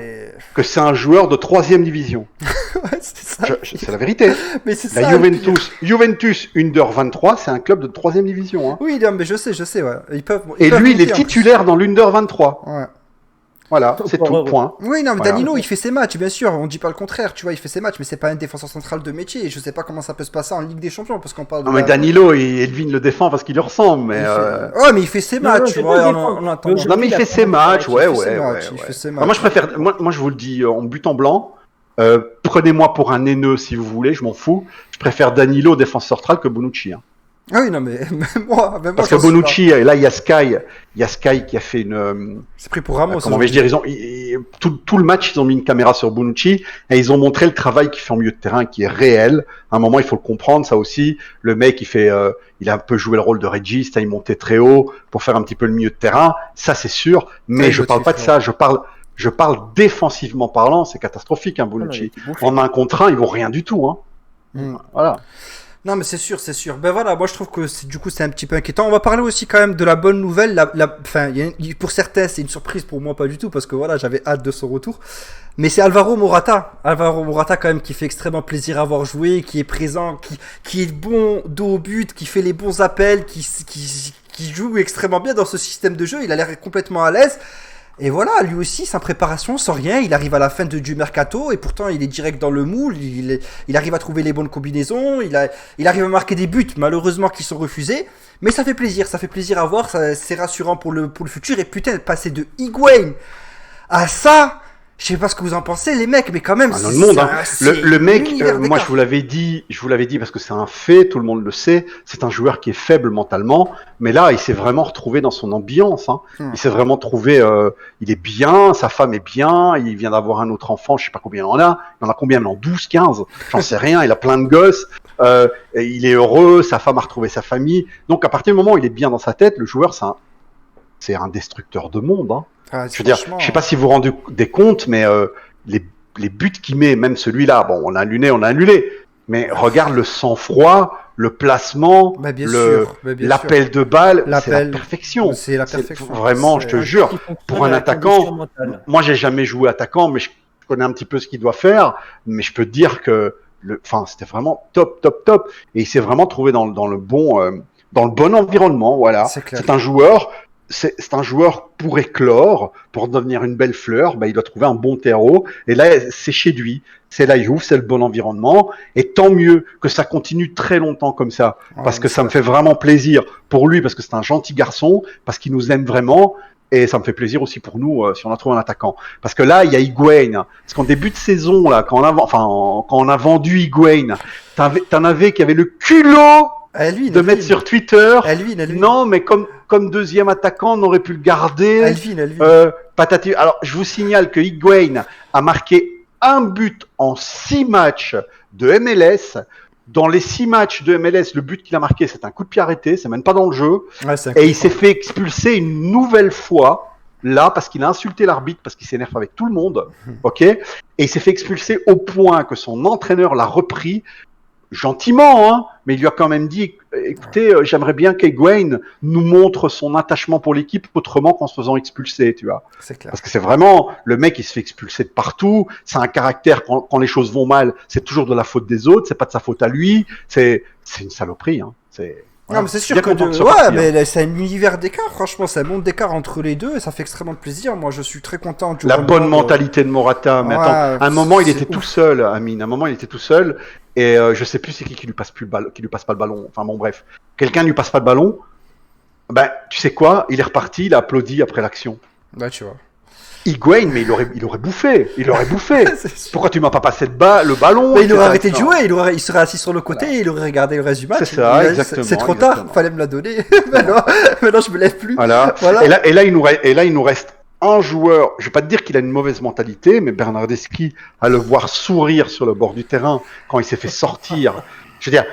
que c'est un joueur de 3e division. Ouais, c'est ça. C'est la vérité. Mais c'est la ça. Juventus Under 23, c'est un club de 3e division. Hein. Oui, non, mais je sais, ouais. Ils peuvent lui, il est titulaire dans l'Under 23. Ouais. Voilà, c'est tout, point. Oui, non, mais Voilà. Danilo, il fait ses matchs, bien sûr, on dit pas le contraire, tu vois, il fait ses matchs, mais c'est pas un défenseur central de métier, et je sais pas comment ça peut se passer en Ligue des Champions, parce qu'on parle de Non, mais Danilo, Elvin le défend parce qu'il lui ressemble, mais... Ouais, mais il fait ses Non, matchs, non, tu c'est vois, pas en défendre. attendant. Le Non, mais il il a fait ses vraiment matchs, fait ouais, il fait ses ouais, matchs, ouais. il fait ses Moi, je matchs. préfère... Moi, je vous le dis en but en blanc, prenez-moi pour un haineux si vous voulez, je m'en fous. Je préfère Danilo, défenseur central, que Bonucci. Hein. Ah oui, non, mais même moi, Parce que j'en suis là. Bonucci, là, il y a Sky qui a fait une... C'est pris pour Ramos. comment vais-je dire, tout le match, ils ont mis une caméra sur Bonucci et ils ont montré le travail qu'il fait en milieu de terrain, qui est réel. À un moment, il faut le comprendre, ça aussi. Le mec, il a un peu joué le rôle de régiste, il montait très haut pour faire un petit peu le milieu de terrain. Ça, c'est sûr. Mais Ouais, je parle pas de ça. Je parle défensivement parlant, c'est catastrophique, hein, Bonucci. En un contre un, ils vont rien du tout, hein. Voilà. Non, mais c'est sûr, c'est sûr. Ben voilà, moi je trouve que du coup c'est un petit peu inquiétant. On va parler aussi quand même de la bonne nouvelle. Enfin, pour certains, c'est une surprise, pour moi pas du tout, parce que voilà, j'avais hâte de son retour. Mais c'est Alvaro Morata. Alvaro Morata quand même qui fait extrêmement plaisir à voir jouer, qui est présent, qui est bon dos au but, qui fait les bons appels, qui joue extrêmement bien dans ce système de jeu. Il a l'air complètement à l'aise. Et voilà, lui aussi, sa préparation, sans rien, il arrive à la fin du mercato et pourtant il est direct dans le moule, il arrive à trouver les bonnes combinaisons, il arrive à marquer des buts, malheureusement qui sont refusés, mais ça fait plaisir à voir, c'est rassurant pour le futur. Et putain, passer de Higuaín à ça, je sais pas ce que vous en pensez les mecs, mais quand même, dans le monde, hein. Le mec, moi d'écart. je vous l'avais dit parce que c'est un fait, tout le monde le sait, c'est un joueur qui est faible mentalement, mais là il s'est vraiment retrouvé dans son ambiance, hein. Il s'est vraiment trouvé, il est bien, sa femme est bien, il vient d'avoir un autre enfant, je sais pas combien il en a combien maintenant, 12, 15, j'en sais rien, il a plein de gosses, il est heureux, sa femme a retrouvé sa famille, donc à partir du moment où il est bien dans sa tête, le joueur c'est un destructeur de monde, hein. Ah, je veux dire, je sais pas si vous vous rendez des comptes, mais les buts qu'il met, même celui-là, bon, on a annulé, mais regarde le sang-froid, le placement, bah, bien sûr. l'appel de balle, c'est la perfection. C'est la perfection. Vraiment, je te jure, pour un attaquant, moi j'ai jamais joué attaquant, mais je connais un petit peu ce qu'il doit faire, mais je peux te dire que, c'était vraiment top. Et il s'est vraiment trouvé dans le bon environnement, voilà. C'est un joueur. C'est un joueur pour éclore, pour devenir une belle fleur, il doit trouver un bon terreau. Et là, c'est chez lui, c'est là, il ouvre, c'est le bon environnement. Et tant mieux que ça continue très longtemps comme ça, parce que ça me fait vraiment plaisir pour lui, parce que c'est un gentil garçon, parce qu'il nous aime vraiment. Et ça me fait plaisir aussi pour nous si on a trouvé un attaquant. Parce que là, il y a Higuaín. Parce qu'en début de saison, là, quand on a vendu Higuaín, t'en avais qui avait le culot de mettre sur Twitter. Elvin. Non, mais comme deuxième attaquant, on aurait pu le garder. Elvin. Patati. Alors, je vous signale que Higuaín a marqué un but en 6 matchs de MLS. Dans les 6 matchs de MLS, le but qu'il a marqué, c'est un coup de pied arrêté, c'est même pas dans le jeu. Ouais, et il s'est fait expulser une nouvelle fois, là, parce qu'il a insulté l'arbitre, parce qu'il s'énerve avec tout le monde. Ok. Et il s'est fait expulser au point que son entraîneur l'a repris. Gentiment, hein, mais il lui a quand même dit, écoutez, j'aimerais bien qu'Higuaín nous montre son attachement pour l'équipe autrement qu'en se faisant expulser, tu vois. C'est clair. Parce que c'est vraiment, le mec, il se fait expulser de partout, c'est un caractère, quand les choses vont mal, c'est toujours de la faute des autres, c'est pas de sa faute à lui, c'est une saloperie, hein. Non, mais c'est sûr que mais c'est un univers d'écart, franchement, c'est un monde d'écart entre les deux et ça fait extrêmement plaisir. Moi, je suis très content. La bonne mentalité de Morata, mais attends, à un moment, il était tout seul, Amine, à un moment, il était tout seul et je sais plus c'est qui lui passe pas le ballon. Enfin bon, bref, quelqu'un lui passe pas le ballon. Ben, tu sais quoi, il est reparti, il a applaudi après l'action. Là, tu vois. Higuaín, mais il aurait bouffé. Pourquoi tu m'as pas passé le ballon? Mais il aurait arrêté de jouer, il serait assis sur le côté, et il aurait regardé le reste du match. C'est ça, exactement. C'est trop tard, fallait me la donner. maintenant, je me lève plus. Voilà. Et là, il nous reste un joueur. Je vais pas te dire qu'il a une mauvaise mentalité, mais Bernardeschi, à le voir sourire sur le bord du terrain quand il s'est fait sortir. Je veux dire,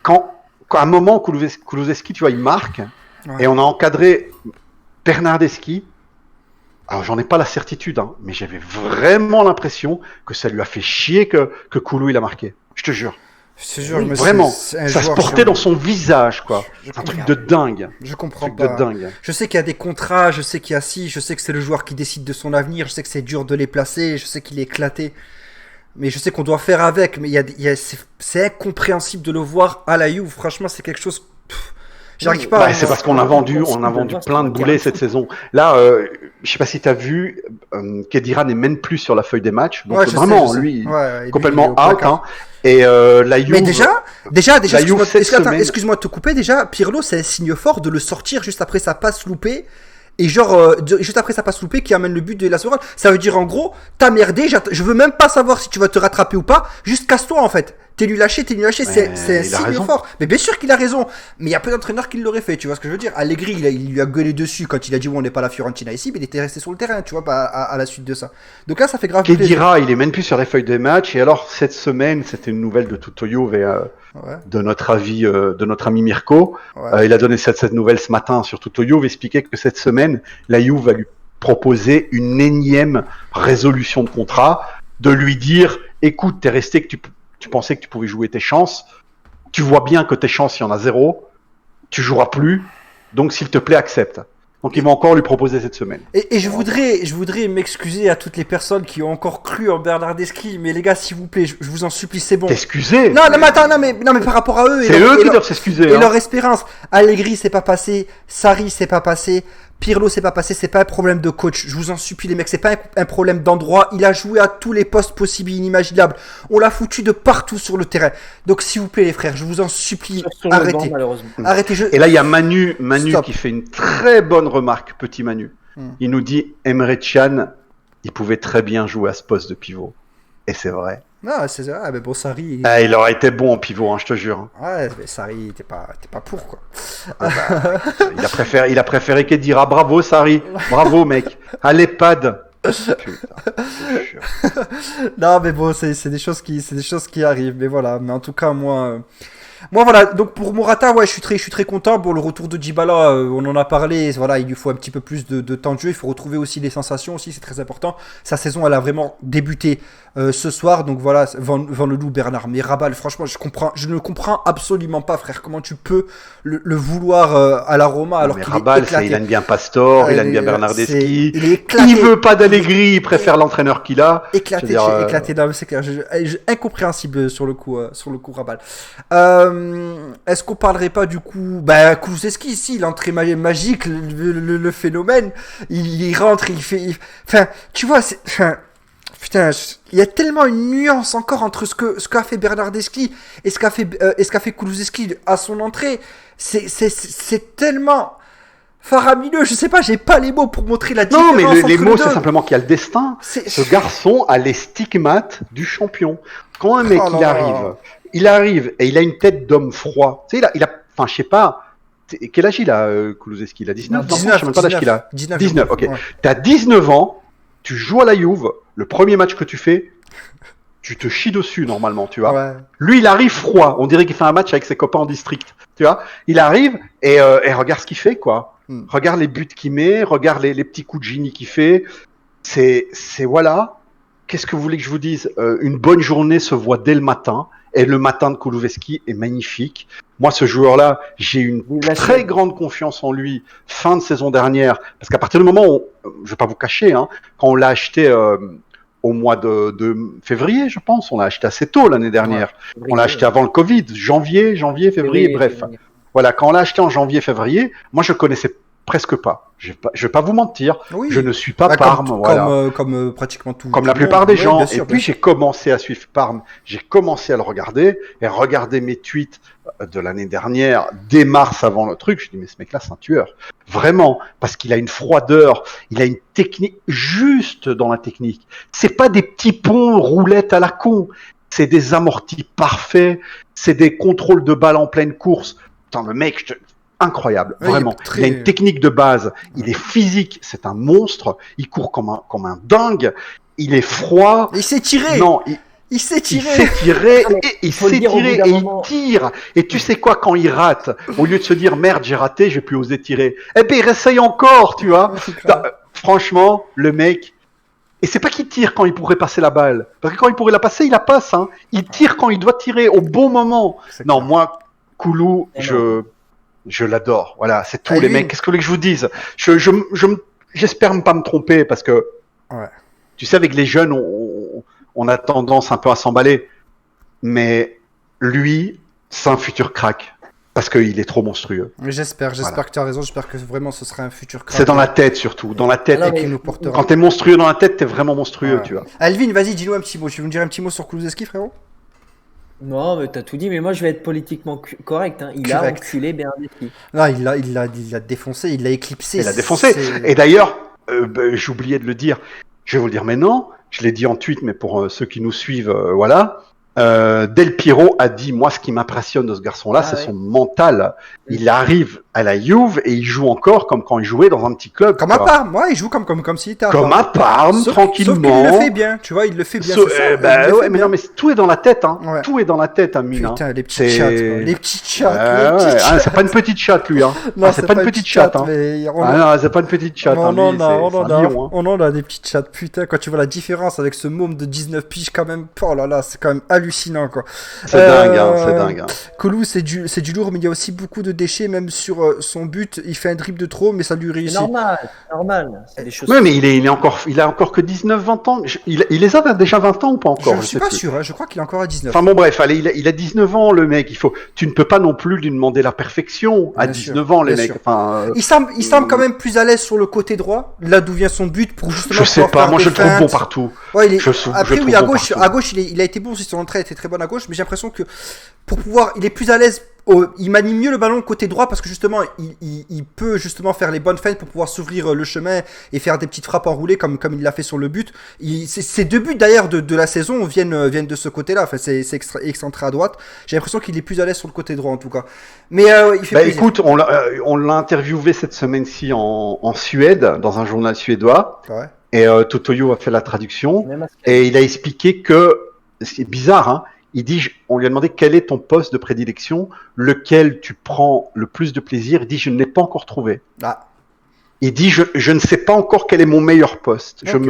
quand à un moment Kulusevski, tu vois, il marque, et on a encadré Bernardeschi. Alors, j'en ai pas la certitude, hein, mais j'avais vraiment l'impression que ça lui a fait chier que Koulou, il a marqué. Je te jure. Oui, vraiment. Ça se portait dans son visage, quoi. Un truc de dingue. Je comprends pas. Je sais qu'il y a des contrats, je sais qu'il y a je sais que c'est le joueur qui décide de son avenir, je sais que c'est dur de les placer, je sais qu'il est éclaté. Mais je sais qu'on doit faire avec, mais c'est incompréhensible de le voir à la Juve. Franchement, c'est quelque chose... J'arrive pas. Bah, c'est parce qu'on a vendu plein de boulets cette saison. Là, je sais pas si tu as vu, Khedira n'est même plus sur la feuille des matchs. Donc vraiment, lui, complètement out. Hein. Et la Juve. Mais déjà, excuse-moi de te couper. Déjà, Pirlo, c'est un signe fort de le sortir juste après sa passe loupée. Et genre, juste après sa passe loupée qui amène le but de Hellas Verona. Ça veut dire en gros, t'as merdé, je veux même pas savoir si tu vas te rattraper ou pas. Juste casse-toi en fait. T'es nul lâché, c'est un signe fort. Mais bien sûr qu'il a raison. Mais il y a peu d'entraîneurs qui l'auraient fait, tu vois ce que je veux dire. Allegri, il lui a gueulé dessus quand il a dit on n'est pas la Fiorentina ici, mais il était resté sur le terrain, tu vois, pas à la suite de ça. Donc là, ça fait grave plaisir. Khedira, il est même plus sur les feuilles des matchs. Et alors, cette semaine, c'était une nouvelle de Tutto Juve de notre ami Mirko. Ouais. Il a donné cette nouvelle ce matin sur Tutto Juve, expliquait que cette semaine, la Juve va lui proposer une énième résolution de contrat, de lui dire, écoute, t'es resté que tu pensais que tu pouvais jouer tes chances, tu vois bien que tes chances, il y en a 0, tu joueras plus, donc s'il te plaît, accepte. Donc ils vont encore lui proposer cette semaine. Et je voudrais m'excuser à toutes les personnes qui ont encore cru en Bernardeschi, mais les gars, s'il vous plaît, je vous en supplie, c'est bon. T'excuser? Non, mais attends, non, mais par rapport à eux. C'est eux qui doivent s'excuser. Et leur espérance. Allegri, c'est pas passé. Sarri, c'est pas passé. Pirlo, c'est pas passé. C'est pas un problème de coach. Je vous en supplie, les mecs. C'est pas un problème d'endroit. Il a joué à tous les postes possibles et inimaginables. On l'a foutu de partout sur le terrain. Donc, s'il vous plaît, les frères, je vous en supplie, arrêtez. Arrêtez. Et là, il y a Manu qui fait une très bonne remarque, petit Manu. Il nous dit, Emre Can, il pouvait très bien jouer à ce poste de pivot. Et c'est vrai. Non, c'est vrai, mais bon, Sarri. Il aurait été bon en pivot, hein, je te jure. Ouais, mais Sarri, t'es pas pour quoi. Il a préféré Khedira. Bravo, Sarri. Bravo, mec. À l'EHPAD. Putain, non, mais bon, c'est des choses qui arrivent. Mais voilà, mais en tout cas, moi, voilà, donc pour Morata, ouais, je suis très content. Bon, le retour de Dybala, on en a parlé, voilà, il lui faut un petit peu plus de temps de jeu, il faut retrouver aussi les sensations aussi, c'est très important. Sa saison, elle a vraiment débuté ce soir, donc voilà, Van le Loup, Bernard, mais Rabal, franchement, je ne comprends absolument pas, frère, comment tu peux le vouloir à la Roma alors qu'il Rabal, est éclaté. Il aime bien Pastor, il aime bien Bernardeschi, il est éclaté. Il veut pas d'Allegri, il préfère l'entraîneur qu'il a. Éclaté, non, c'est clair, incompréhensible sur le coup Rabal. Est-ce qu'on parlerait pas du coup Kulusevski ici, l'entrée magique, le phénomène, il rentre, il fait, enfin, tu vois, putain, il y a tellement une nuance encore entre ce qu'a fait Bernardeschi et ce qu'a fait Kulusevski à son entrée. C'est tellement faramineux, je sais pas, j'ai pas les mots pour montrer la différence. Non, mais les mots, c'est simplement qu'il y a le destin. Ce garçon a les stigmates du champion. Quand un mec il arrive et il a une tête d'homme froid. Tu sais, enfin, je sais pas. Quel âge il a, Kulusevski? Il a 19 ans. Je sais même pas l'âge qu'il a. 19, ok. Ouais. T'as 19 ans, tu joues à la Juve, le premier match que tu fais, tu te chies dessus normalement, tu vois. Ouais. Lui, il arrive froid. On dirait qu'il fait un match avec ses copains en district, tu vois. Il arrive et regarde ce qu'il fait, quoi. Regarde les buts qu'il met, regarde les petits coups de génie qu'il fait. C'est voilà. Qu'est-ce que vous voulez que je vous dise? Une bonne journée se voit dès le matin. Et le matin de Kulusevski est magnifique. Moi, ce joueur-là, j'ai une très grande confiance en lui fin de saison dernière. Parce qu'à partir du moment où, je vais pas vous cacher, hein, quand on l'a acheté au mois de février, je pense, on l'a acheté assez tôt l'année dernière. Ouais, on l'a acheté avant le Covid, janvier, février, bref. Voilà, quand on l'a acheté en janvier, février, moi, je connaissais presque pas. Je vais pas vous mentir. Oui. Je ne suis pas Parme. Comme pratiquement tout. Comme la plupart des gens. Sûr, et puis j'ai commencé à suivre Parme. J'ai commencé à le regarder et à regarder mes tweets de l'année dernière, dès mars avant le truc. Je dis mais ce mec-là c'est un tueur. Vraiment, parce qu'il a une froideur, il a une technique juste dans la technique. C'est pas des petits ponts roulettes à la con. C'est des amortis parfaits. C'est des contrôles de balle en pleine course. Putain, le mec. Incroyable, vraiment. Il a une technique de base, il est physique, c'est un monstre, il court comme un dingue, il est froid. Il s'est tiré. Non, il s'est tiré. Il tire. Et tu sais quoi, quand il rate, au lieu de se dire merde, j'ai raté, je vais plus oser tirer, eh ben il réessaye encore, tu vois. Franchement, le mec. Et c'est pas qu'il tire quand il pourrait passer la balle, parce que quand il pourrait la passer, il la passe. Hein. Il tire quand il doit tirer au bon moment. Non, moi, Koulou, je l'adore. Voilà, c'est tous les mecs. Qu'est-ce que vous voulez que je vous dise? J'espère ne pas me tromper parce que, tu sais, avec les jeunes, on a tendance un peu à s'emballer. Mais lui, c'est un futur crack. Parce qu'il est trop monstrueux. Mais j'espère Voilà. que tu as raison, j'espère que vraiment ce sera un futur C'est dans la tête surtout, dans la tête. Alors, qui nous portera. Quand t'es monstrueux dans la tête, t'es vraiment monstrueux, Ouais. tu vois. Alvin, vas-y, dis-nous un petit mot. Tu veux me dire un petit mot sur Kulusevski, frérot? Non, mais t'as tout dit, mais moi je vais être politiquement correct. Hein. Il a Correct. enculé Bernardeschi. Là, il l'a défoncé, il l'a éclipsé. Il a défoncé. C'est- Et d'ailleurs, j'oubliais de le dire, je vais vous le dire maintenant, je l'ai dit en tweet, mais pour ceux qui nous suivent, voilà. Del Piero a dit, moi, ce qui m'impressionne de ce garçon-là, Ah c'est ouais. son mental. Il arrive à la Juve et il joue encore comme quand il jouait dans un petit club. Comme à quoi. Parme, ouais, il joue comme s'il était à Comme Parme. à Parme, Sauf tranquillement. qu'il le fait bien, tu vois, il le fait bien. So- c'est ça, bah il le ouais, fait mais bien. non, mais tout est dans la tête, hein. Ouais. Tout est dans la tête, hein, Mina. Putain, les C'est- petites chattes, quoi. Les petites chattes, Ouais, les ouais. petites Ah, chattes. c'est pas une petite chatte, lui, hein. Non, Ah, c'est pas une petite chatte, hein. mais on, Ah non, c'est pas une petite chatte, hein. Lui, c'est un lion, hein. on en a des petites chattes. Putain, quand tu vois la différence avec ce môme de 19 piges, quand même, oh là là, c'est quand même hallucinant, quoi. C'est dingue, hein, c'est dingue. Hein. Koulou, c'est du lourd, mais il y a aussi beaucoup de déchets, même sur son but. Il fait un dribble de trop, mais ça lui C'est réussit. normal. C'est des choses. Ouais, mais il a encore que 19-20 ans. Il les a déjà 20 ans ou pas encore? Je ne je suis sais pas plus. sûr, hein, je crois qu'il est encore à 19. Enfin bon, bref, allez, il a 19 ans, le mec. Tu ne peux pas non plus lui demander la perfection à Bien sûr, 19 ans, les bien mecs. sûr. Enfin, Il semble quand même plus à l'aise sur le côté droit, là d'où vient son but, pour justement je sais pouvoir pas, faire moi des je le trouve bon feintes. partout. Ouais, il est- Je Après, trouve oui, bon partout. à gauche il a été bon aussi, son entrée était très bonne à gauche, mais j'ai l'impression que pour pouvoir, il est plus à l'aise, il manie mieux le ballon côté droit parce que justement, il peut justement faire les bonnes feintes pour pouvoir s'ouvrir le chemin et faire des petites frappes enroulées comme il l'a fait sur le but. Ces deux buts d'ailleurs de la saison viennent de ce côté-là, enfin, c'est excentré à droite. J'ai l'impression qu'il est plus à l'aise sur le côté droit en tout cas. Mais il fait Bah plaisir. écoute, on l'a interviewé cette semaine-ci en Suède, dans un journal suédois, Ouais. et Totoyo a fait la traduction, Même à ce et il a expliqué que, c'est bizarre, hein, il dit, on lui a demandé quel est ton poste de prédilection, lequel tu prends le plus de plaisir, il dit, je ne l'ai pas encore trouvé. Ah, Il dit, je ne sais pas encore quel est mon meilleur poste. Ok.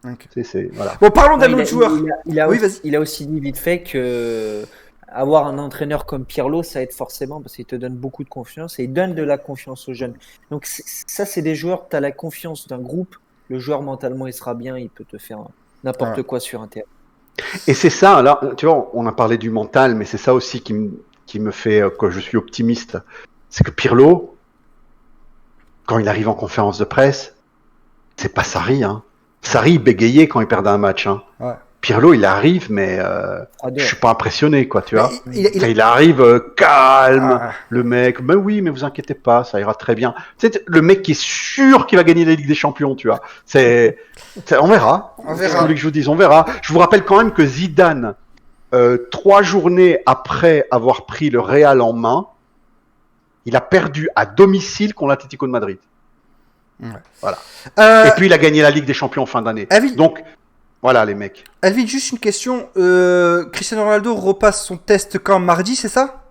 Ok. Voilà. Bon, parlons d'un Non, autre joueur. Oui, vas-y. il a aussi dit vite fait que avoir un entraîneur comme Pirlo, ça aide forcément parce qu'il te donne beaucoup de confiance et il donne de la confiance aux jeunes. Donc ça, c'est des joueurs, tu as la confiance d'un groupe, le joueur mentalement il sera bien, il peut te faire n'importe Ouais. quoi sur un terrain. Et c'est ça, là, tu vois, on a parlé du mental, mais c'est ça aussi qui me fait que je suis optimiste. C'est que Pirlo, quand il arrive en conférence de presse, c'est pas Sarri, hein. Sarri, il bégayait quand il perdait un match, hein. Ouais. Pirlo, il arrive, mais je suis pas impressionné, quoi, tu vois. Il arrive calme, Ah. le mec, ben oui, mais vous inquiétez pas, ça ira très bien. C'est le mec qui est sûr qu'il va gagner la Ligue des Champions, tu vois. On verra. On verra. Qu'est-ce que vous voulez que je vous dise, on verra. Je vous rappelle quand même que Zidane, 3 journées après avoir pris le Real en main, il a perdu à domicile contre l'Atlético de Madrid. Ouais. Voilà. Euh, Et puis il a gagné la Ligue des Champions en fin d'année. Alvin, Donc, voilà les mecs. Alvin, juste une question. Cristiano Ronaldo repasse son test quand mardi, c'est ça?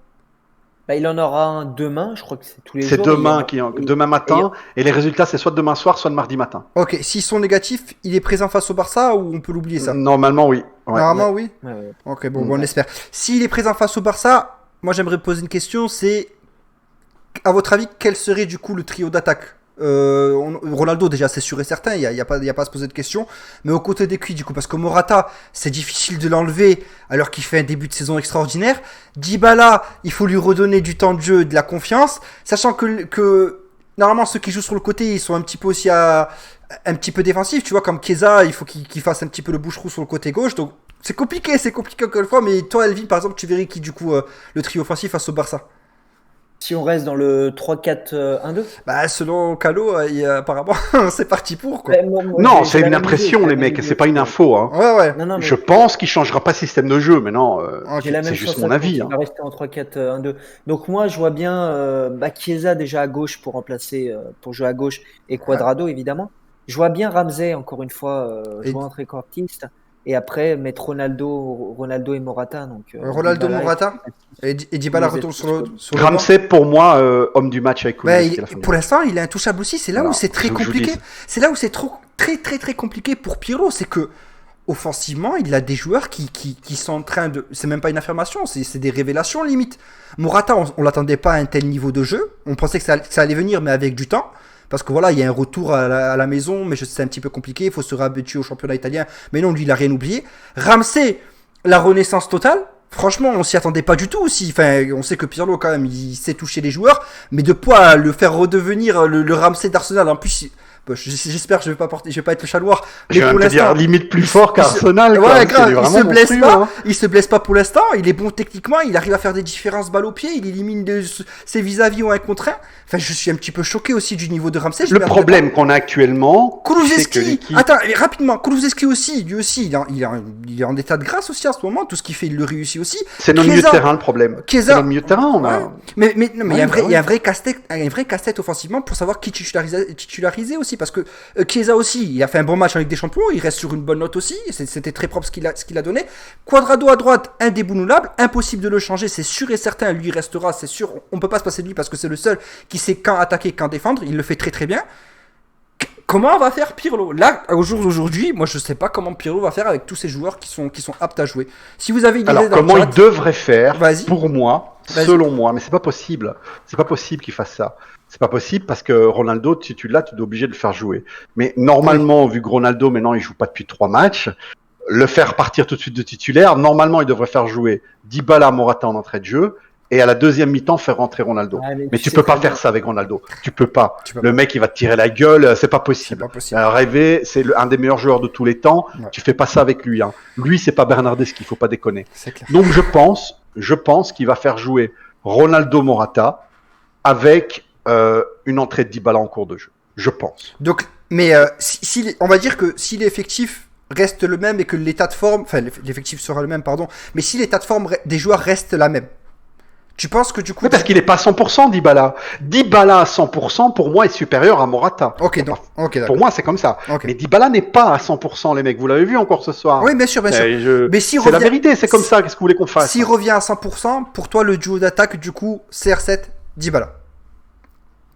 Bah, il en aura un demain, je crois que c'est tous les C'est jours. demain matin, et les résultats c'est soit demain soir, soit le mardi matin. Ok, s'ils sont négatifs, il est présent face au Barça ou on peut l'oublier ça? Normalement, oui. Ouais. Normalement, oui. Ouais. Ok, bon, on espère. S'il est présent face au Barça, moi j'aimerais poser une question, c'est à votre avis, quel serait du coup le trio d'attaque? Ronaldo déjà c'est sûr et certain, il y a pas à se poser de questions, mais aux côtés des cuits du coup, parce que Morata c'est difficile de l'enlever alors qu'il fait un début de saison extraordinaire. Dybala, il faut lui redonner du temps de jeu, de la confiance, sachant que normalement ceux qui jouent sur le côté ils sont un petit peu aussi un petit peu défensifs, tu vois, comme Chiesa, il faut qu'il fasse un petit peu le bouche-trou sur le côté gauche, donc c'est compliqué encore une fois, mais toi Elvin par exemple tu verrais qui du coup le trio offensif face au Barça? Si on reste dans le 3-4-1-2. Bah selon Calo, apparemment c'est parti pour quoi. Ouais, moi, Non, j'ai c'est la une même impression idée, les j'ai la mecs, même c'est idée. pas une info. Hein. Ouais. Non, mais Je pense qu'il changera pas système de jeu, mais non, Ok. j'ai la même c'est juste sensation mon avis. qu'il Hein. va rester en 3-4-1-2. Donc moi, je vois bien Chiesa déjà à gauche pour remplacer, pour jouer à gauche, et Cuadrado évidemment. Je vois bien Ramsey encore une fois Et- jouer en trequartiste, et après mettre Ronaldo et Morata. Donc Ronaldo, Dybala, Morata et Dybala Ils retourne étaient sur le banc. Ramsey, pour moi, homme du match avec Ouais, Kulusevski à la fin du pour match. l'instant, il est intouchable aussi. C'est là Voilà, où c'est très c'est ce que je vous compliqué. dis. C'est là où c'est très compliqué pour Pirlo. C'est que offensivement, il a des joueurs qui sont en train de. C'est même pas une affirmation, c'est des révélations limite. Morata, on l'attendait pas à un tel niveau de jeu. On pensait que ça allait venir, mais avec du temps. Parce que voilà, il y a un retour à la maison, mais c'est un petit peu compliqué. Il faut se réhabituer au championnat italien. Mais non, lui, il a rien oublié. Ramsey, la renaissance totale. Franchement, on s'y attendait pas du tout aussi. Enfin, on sait que Pirlo, quand même, il sait toucher les joueurs, mais de quoi le faire redevenir le Ramsey d'Arsenal. En plus, j'espère que je vais pas être le chat noir. Je viens de te dire limite plus fort qu'Arsenal. Ouais, grave, il se blesse pas. Il se blesse pas pour l'instant. Il est bon techniquement. Il arrive à faire des différences balles au pied. Il élimine ses vis-à-vis ou un contre un. Enfin, je suis un petit peu choqué aussi du niveau de Ramsey. Le problème qu'on a actuellement, Kulusevski. Attends, rapidement. Kulusevski aussi, lui aussi, il est en état de grâce aussi en ce moment. Tout ce qu'il fait, il le réussit aussi. C'est notre milieu de terrain le problème. C'est notre milieu de terrain, on a. Ouais. Mais il y a un vrai casse-tête offensivement pour savoir qui titulariser aussi, parce que Chiesa aussi, il a fait un bon match avec des champions, il reste sur une bonne note aussi. C'était très propre ce qu'il a donné. Quadrado à droite, indéboulonnable, impossible de le changer, c'est sûr et certain. Lui il restera, c'est sûr. On peut pas se passer de lui parce que c'est le seul qui sait quand attaquer, quand défendre. Il le fait très très bien. Comment va faire Pirlo? Là, au jour d'aujourd'hui, moi je sais pas comment Pirlo va faire avec tous ces joueurs qui sont aptes à jouer. Si vous avez une idée Alors comment il devrait faire, pour moi, selon moi, mais c'est pas possible. C'est pas possible qu'il fasse ça. C'est pas possible parce que Ronaldo, si tu l'as, tu es obligé de le faire jouer. Mais normalement, vu que Ronaldo maintenant il joue pas depuis 3 matchs, le faire partir tout de suite de titulaire, normalement il devrait faire jouer Dybala, Morata en entrée de jeu. Et à la deuxième mi-temps, faire rentrer Ronaldo. Mais tu peux pas faire ça avec Ronaldo. Tu peux pas. Le mec, il va te tirer la gueule. C'est pas possible. Rêver, c'est un des meilleurs joueurs de tous les temps. Ouais. Tu fais pas ça avec lui. Hein. Lui, c'est pas Bernardeschi. Faut pas déconner. Donc, je pense qu'il va faire jouer Ronaldo Morata avec une entrée de Dybala en cours de jeu. Je pense. Donc, mais on va dire que si l'effectif reste le même et que l'état de forme, enfin, l'effectif sera le même, pardon. Mais si l'état de forme des joueurs reste la même. Tu penses que du coup... Oui, parce qu'il n'est pas à 100%, Dybala. Dybala à 100%, pour moi, est supérieur à Morata. Ok, donc, pour moi, c'est comme ça. Okay. Mais Dybala n'est pas à 100%, les mecs. Vous l'avez vu encore ce soir. Oui, bien sûr, bien sûr. Mais si c'est la vérité, c'est comme ça. Qu'est-ce que vous voulez qu'on fasse? S'il revient à 100%, pour toi, le duo d'attaque, du coup, CR7, Dybala.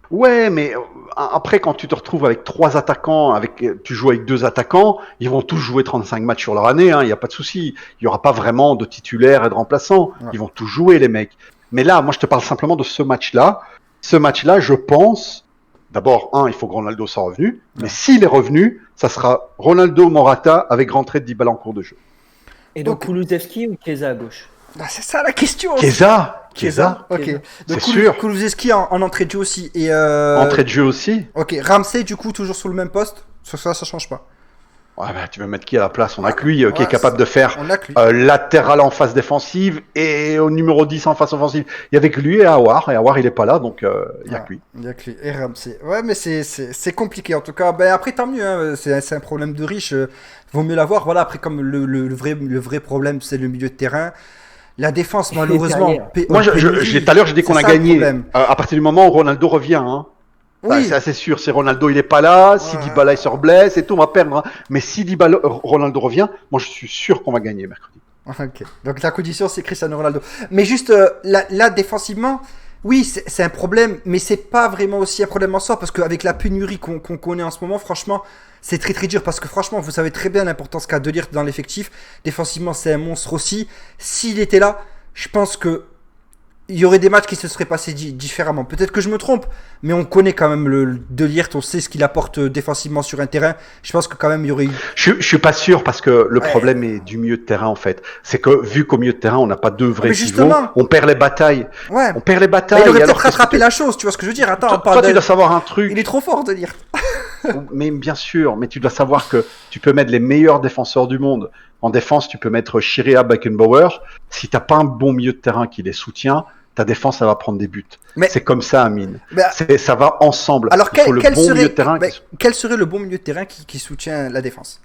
Ouais, mais après, quand tu te retrouves avec 3 attaquants, tu joues avec 2 attaquants, ils vont tous jouer 35 matchs sur leur année, il n'y a pas de souci. Il n'y aura pas vraiment de titulaires et de remplaçants. Ouais. Ils vont tous jouer, les mecs. Mais là, moi, je te parle simplement de ce match-là. Ce match-là, je pense, d'abord, il faut que Ronaldo soit revenu. Mais s'il est revenu, ça sera Ronaldo Morata avec rentrée de Dybala en cours de jeu. Et donc Kulusevski ou Chiesa à gauche? C'est ça la question. Chiesa. Ok. Donc c'est sûr. Kulusevski en entrée de jeu aussi. Et entrée de jeu aussi. Ok. Ramsey, du coup, toujours sur le même poste. Sur ça change pas. Ouais, bah, tu veux mettre qui à la place? On a que lui qui est capable de faire latéral en phase défensive et au numéro 10 en phase offensive. Il y avait que lui et Aouar. Et Aouar, il est pas là, donc il y a que lui. Il y a que lui. Et Ramsey. Ouais, mais c'est compliqué en tout cas. Ben, après, tant mieux. Hein. C'est un problème de riche. Vaut mieux l'avoir. Voilà, après, comme le vrai problème, c'est le milieu de terrain. La défense, malheureusement. Moi, tout à l'heure, j'ai dit qu'on a gagné. À partir du moment où Ronaldo revient, hein. Oui. C'est assez sûr. Si Ronaldo il est pas là, si Dybala il se reblesse et tout, on va perdre. Hein. Mais si Ronaldo revient, moi je suis sûr qu'on va gagner mercredi. Ok. Donc la condition c'est Cristiano Ronaldo. Mais juste là défensivement, oui c'est un problème, mais c'est pas vraiment aussi un problème en soi parce qu'avec la pénurie qu'on connaît en ce moment, franchement, c'est très très dur parce que franchement, vous savez très bien l'importance qu'a De Ligt dans l'effectif. Défensivement, c'est un monstre aussi. S'il était là, je pense que il y aurait des matchs qui se seraient passés différemment. Peut-être que je me trompe, mais on connaît quand même le De Ligt, on sait ce qu'il apporte défensivement sur un terrain. Je pense que quand même il y aurait eu... Je suis pas sûr parce que le problème est du milieu de terrain en fait. C'est que vu qu'au milieu de terrain on n'a pas 2 vrais pivots, on perd les batailles. Ouais. On perd les batailles. Mais il aurait peut-être rattrapé la chose, tu vois ce que je veux dire. Attends, toi tu dois savoir un truc. Il est trop fort De Ligt. Mais bien sûr, mais tu dois savoir que tu peux mettre les meilleurs défenseurs du monde. En défense, tu peux mettre Chirea, Beckenbauer. Si t'as pas un bon milieu de terrain qui les soutient, ta défense, ça va prendre des buts. C'est comme ça, Amine. Ça va ensemble. Alors, quel serait le bon milieu de terrain qui soutient la défense?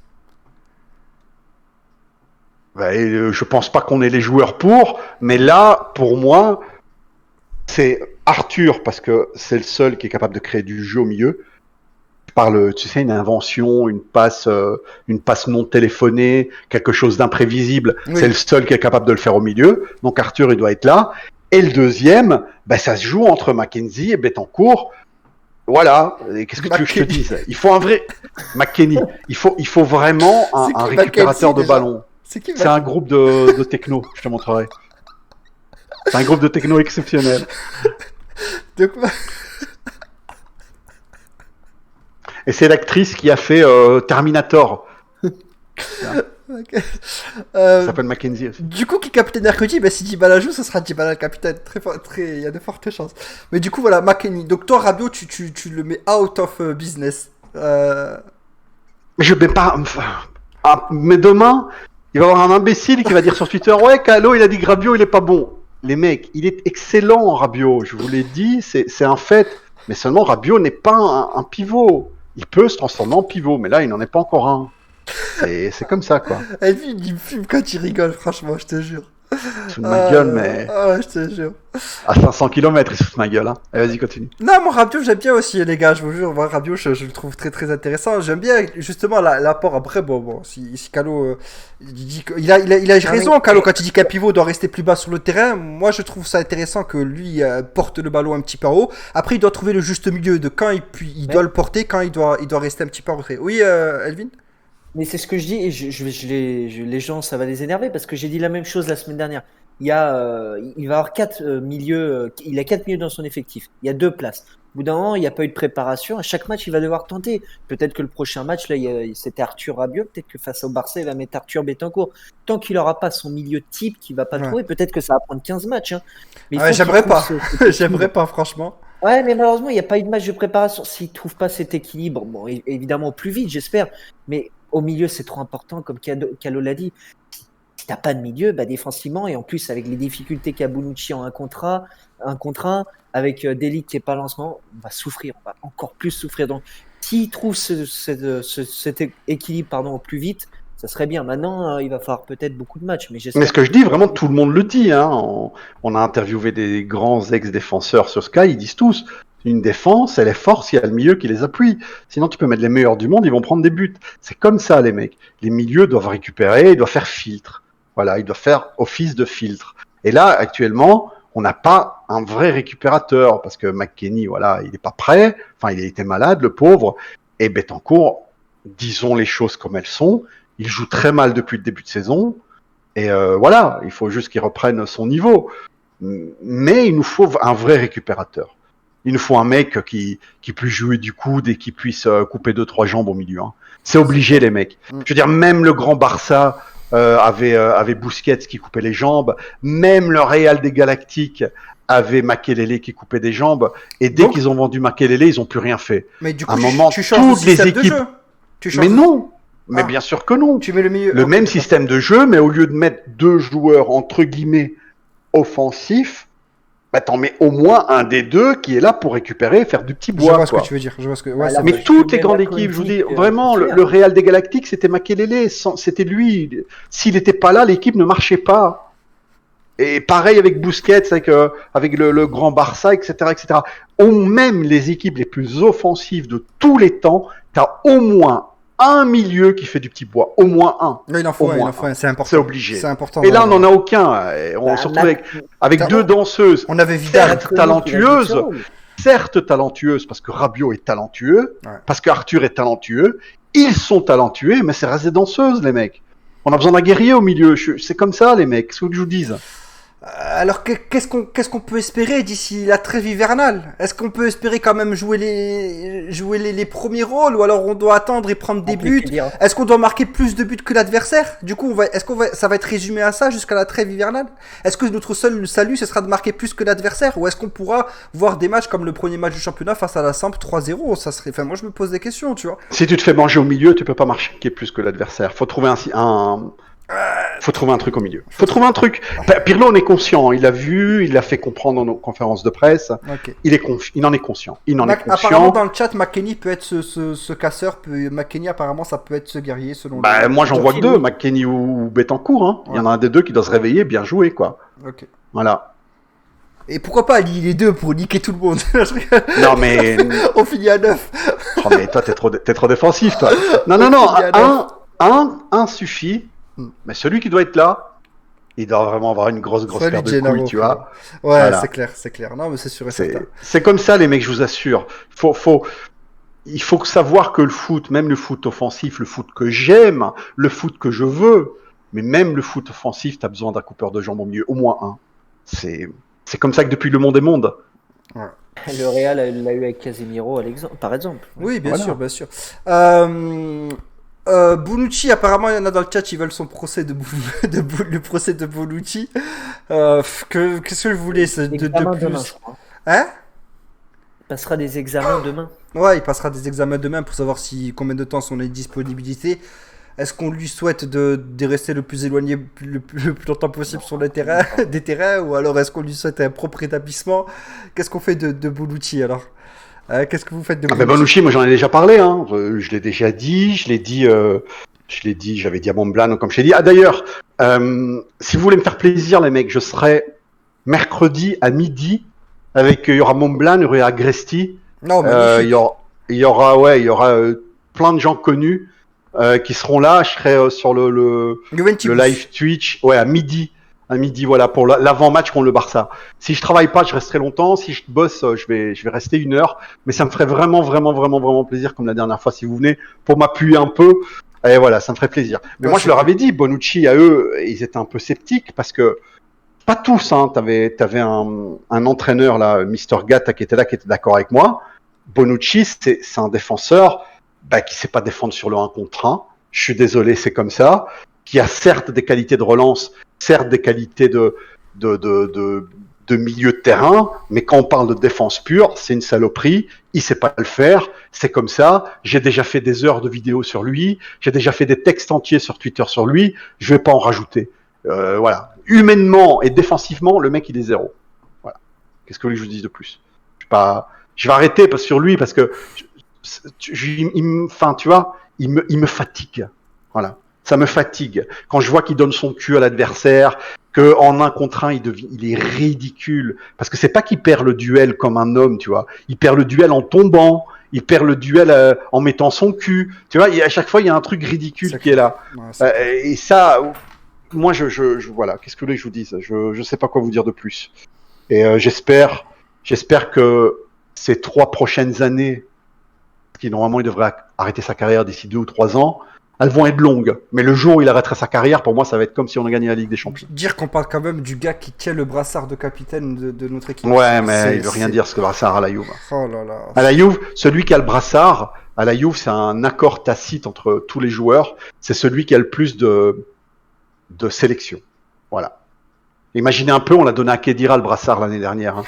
Je pense pas qu'on ait les joueurs pour, mais là, pour moi, c'est Arthur, parce que c'est le seul qui est capable de créer du jeu au milieu. Par une invention, une passe non téléphonée, quelque chose d'imprévisible. Oui. C'est le seul qui est capable de le faire au milieu. Donc Arthur, il doit être là. Et le deuxième, ça se joue entre Mackenzie et Betancourt. Voilà. Et qu'est-ce que tu veux que je te dise? Il faut un vrai McKennie. Il faut vraiment un récupérateur de ballon. C'est un groupe de techno. Je te montrerai. C'est un groupe de techno exceptionnel. De quoi? Et c'est l'actrice qui a fait Terminator. Ok. Ça s'appelle Mackenzie aussi. Du coup, qui capitaine mercredi, si Dybala joue, ce sera Dybala le capitaine. Il y a de fortes chances. Mais du coup, voilà, McKennie. Donc toi, Rabiot, tu le mets out of business. Mais je mets pas. Mais demain, il va y avoir un imbécile qui va dire sur Twitter, ouais, Calo, il a dit que Rabiot, il est pas bon. Les mecs, il est excellent, Rabiot. Je vous l'ai dit, c'est un fait. Mais seulement, Rabiot n'est pas un pivot. Il peut se transformer en pivot, mais là, il n'en est pas encore un. C'est comme ça, quoi. Et puis, il me fume quand il rigole, franchement, je te jure. Sous ma gueule, mais Ouais, je te jure. à 500 km, il se fout de ma gueule. Hein. Allez, vas-y, continue. Non, moi, Rabiot, j'aime bien aussi, les gars, je vous jure. Moi, Rabiot, je le trouve très, très intéressant. J'aime bien, justement, l'apport. Après, bon, si Calo. Il dit il a raison, Calo, quand il dit qu'un pivot doit rester plus bas sur le terrain. Moi, je trouve ça intéressant que lui porte le ballon un petit peu en haut. Après, il doit trouver le juste milieu de quand il doit le porter, quand il doit rester un petit peu en retrait. Oui, Elvin? Mais c'est ce que je dis, et les gens, ça va les énerver parce que j'ai dit la même chose la semaine dernière. Il va avoir 4 milieux, il a 4 milieux dans son effectif. Il y a 2 places. Au bout d'un moment, il n'y a pas eu de préparation. À chaque match, il va devoir tenter. Peut-être que le prochain match, là, c'était Arthur Rabiot. Peut-être que face au Barça, il va mettre Arthur Betancourt. Tant qu'il n'aura pas son milieu type qu'il va pas trouver, peut-être que ça va prendre 15 matchs. Hein. Mais j'aimerais pas. J'aimerais pas, franchement. Ouais, mais malheureusement, il n'y a pas eu de match de préparation. S'il ne trouve pas cet équilibre, bon, évidemment, plus vite, j'espère. Mais au milieu, c'est trop important, comme Calo l'a dit. Si t'as pas de milieu, défensivement, et en plus, avec les difficultés qu'a Bonucci en un contre un, avec Delic qui est pas lancement, on va souffrir, on va encore plus souffrir. Donc, s'il trouve cet équilibre au plus vite, ça serait bien. Maintenant, il va falloir peut-être beaucoup de matchs. Mais ce que je dis, vraiment, tout le monde le dit. Hein. On a interviewé des grands ex-défenseurs sur Sky, ils disent tous. Une défense, elle est forte s'il y a le milieu qui les appuie. Sinon, tu peux mettre les meilleurs du monde, ils vont prendre des buts. C'est comme ça, les mecs. Les milieux doivent récupérer, ils doivent faire filtre. Voilà, ils doivent faire office de filtre. Et là, actuellement, on n'a pas un vrai récupérateur parce que McKennie, voilà, il n'est pas prêt. Enfin, il a été malade, le pauvre. Et Betancourt, disons les choses comme elles sont. Il joue très mal depuis le début de saison. Et voilà, il faut juste qu'il reprenne son niveau. Mais il nous faut un vrai récupérateur. Il nous faut un mec qui puisse jouer du coude et qui puisse couper 2-3 jambes au milieu. Hein. C'est obligé, les mecs. Je veux dire, même le grand Barça avait Busquets qui coupait les jambes. Même le Real des Galactiques avait Makelele qui coupait des jambes. Et dès qu'ils ont vendu Makelele, ils n'ont plus rien fait. Mais du coup, à un moment, tu changes toutes les équipes. Mais non. Mais bien sûr que non. Tu mets le milieu. Le même système de jeu, mais au lieu de mettre 2 joueurs entre guillemets offensifs, t'en mets au moins un des 2 qui est là pour récupérer et faire du petit bois. Je vois ce que tu veux dire. Mais toutes les grandes équipes, je vous dis, vraiment, le Real des Galactiques, c'était Makelele, c'était lui. S'il n'était pas là, l'équipe ne marchait pas. Et pareil avec Busquets, avec le grand Barça, etc., etc. Même les équipes les plus offensives de tous les temps, tu as au moins un milieu qui fait du petit bois, au moins un. Il en faut un, c'est important. C'est obligé. C'est important. Et là, on n'en a aucun. On se retrouve avec 2 danseuses. On avait Vidal. Certes talentueuses, parce que Rabiot est talentueux, parce qu'Arthur est talentueux. Ils sont talentueux, mais c'est resté danseuses, les mecs. On a besoin d'un guerrier au milieu. C'est comme ça, les mecs. C'est ce que je vous dise. Alors qu'est-ce qu'on peut espérer d'ici la trêve hivernale? Est-ce qu'on peut espérer quand même jouer les premiers rôles, ou alors on doit attendre et prendre des buts? Est-ce qu'on doit marquer plus de buts que l'adversaire? Du coup, ça va être résumé à ça jusqu'à la trêve hivernale? Est-ce que notre seul salut, ce sera de marquer plus que l'adversaire, ou est-ce qu'on pourra voir des matchs comme le premier match du championnat face à la Samp 3-0? Ça serait, moi je me pose des questions, tu vois. Si tu te fais manger au milieu, tu peux pas marquer plus que l'adversaire. Faut trouver faut trouver un truc au milieu. Faut trouver un truc. Pirlo en est conscient. Il a vu, il l'a fait comprendre dans nos conférences de presse. Okay. Il en est conscient. Apparemment, dans le chat, McKennie peut être ce casseur. McKennie, apparemment, ça peut être ce guerrier, selon moi, j'en vois que 2, McKennie ou Betancourt. Hein. Ouais. Il y en a un des 2 qui doit se réveiller, bien jouer, quoi. Ok. Voilà. Et pourquoi pas allier les 2 pour niquer tout le monde? Non, mais. On finit à 9. Oh, mais toi, t'es trop défensif, toi. Non. Un suffit. Mais celui qui doit être là, il doit vraiment avoir une grosse paire de couilles, tu vois. Ouais, voilà. c'est clair. Non, mais c'est sûr et certain. C'est comme ça, les mecs, je vous assure. Il faut savoir que le foot, même le foot offensif, le foot que j'aime, le foot que je veux, mais même le foot offensif, t'as besoin d'un coupeur de jambes au milieu, au moins un. C'est comme ça que depuis le monde est monde. Ouais. Le Real l'a eu avec Casemiro, par exemple. Oui, bien sûr. Bonucci, apparemment, il y en a dans le chat, ils veulent son procès le procès de Bonucci. Qu'est-ce que je voulais de Examen demain, plus? je crois. Hein? Il passera des examens demain. Ouais, il passera des examens demain pour savoir combien de temps son disponibilité. Est-ce qu'on lui souhaite de rester le plus éloigné le plus longtemps possible sur le terrain, des terrains, ou alors est-ce qu'on lui souhaite un propre établissement? Qu'est-ce qu'on fait de Bonucci alors? Qu'est-ce que vous faites de Ah ben Bonucci, moi j'en ai déjà parlé, hein. Je l'ai déjà dit, j'avais dit à Montblanc, comme je t'ai dit. Ah d'ailleurs, si vous voulez me faire plaisir, les mecs, je serai mercredi à midi il y aura Montblanc, il y aura Agresti, Non, il magnifique. y aura plein de gens connus qui seront là. Je serai sur le Juventus. live Twitch, ouais, à midi, voilà, pour l'avant-match contre le Barça. Si je travaille pas, je resterai longtemps. Si je bosse, je vais rester 1 heure. Mais ça me ferait vraiment plaisir, comme la dernière fois, si vous venez, pour m'appuyer un peu. Et voilà, ça me ferait plaisir. Mais moi, je leur avais dit, Bonucci, à eux, ils étaient un peu sceptiques parce que pas tous, hein. T'avais un entraîneur là, Mr. Gatt, qui était d'accord avec moi. Bonucci, c'est un défenseur qui sait pas défendre sur le 1 contre 1. Je suis désolé, c'est comme ça. Qui a certes des qualités de relance, certes des qualités de milieu de terrain, mais quand on parle de défense pure, c'est une saloperie. Il sait pas le faire, c'est comme ça. J'ai déjà fait des heures de vidéos sur lui, j'ai déjà fait des textes entiers sur Twitter sur lui. Je vais pas en rajouter. Voilà. Humainement et défensivement, le mec il est zéro. Voilà. Qu'est-ce que vous voulez que je vous dise de plus? Je vais arrêter sur lui parce que tu vois, il me fatigue. Voilà. Ça me fatigue. Quand je vois qu'il donne son cul à l'adversaire, qu'en 1 contre 1, il est ridicule. Parce que c'est pas qu'il perd le duel comme un homme, tu vois. Il perd le duel en tombant. Il perd le duel en mettant son cul. Tu vois, à chaque fois, il y a un truc ridicule qui est là. Ouais, et ça, moi, voilà. Qu'est-ce que vous voulez que je vous dise? Je sais pas quoi vous dire de plus. Et j'espère que ces 3 prochaines années, qui normalement il devrait arrêter sa carrière d'ici 2 ou 3 ans, elles vont être longues. Mais le jour où il arrêtera sa carrière, pour moi, ça va être comme si on a gagné la Ligue des Champions. Dire qu'on parle quand même du gars qui tient le brassard de capitaine de notre équipe. Ouais, mais il veut rien dire ce que brassard à la Juve. Oh là là. À la Juve, celui qui a le brassard, à la Juve, c'est un accord tacite entre tous les joueurs. C'est celui qui a le plus de sélection. Voilà. Imaginez un peu, on l'a donné à Khedira le brassard l'année dernière. Hein.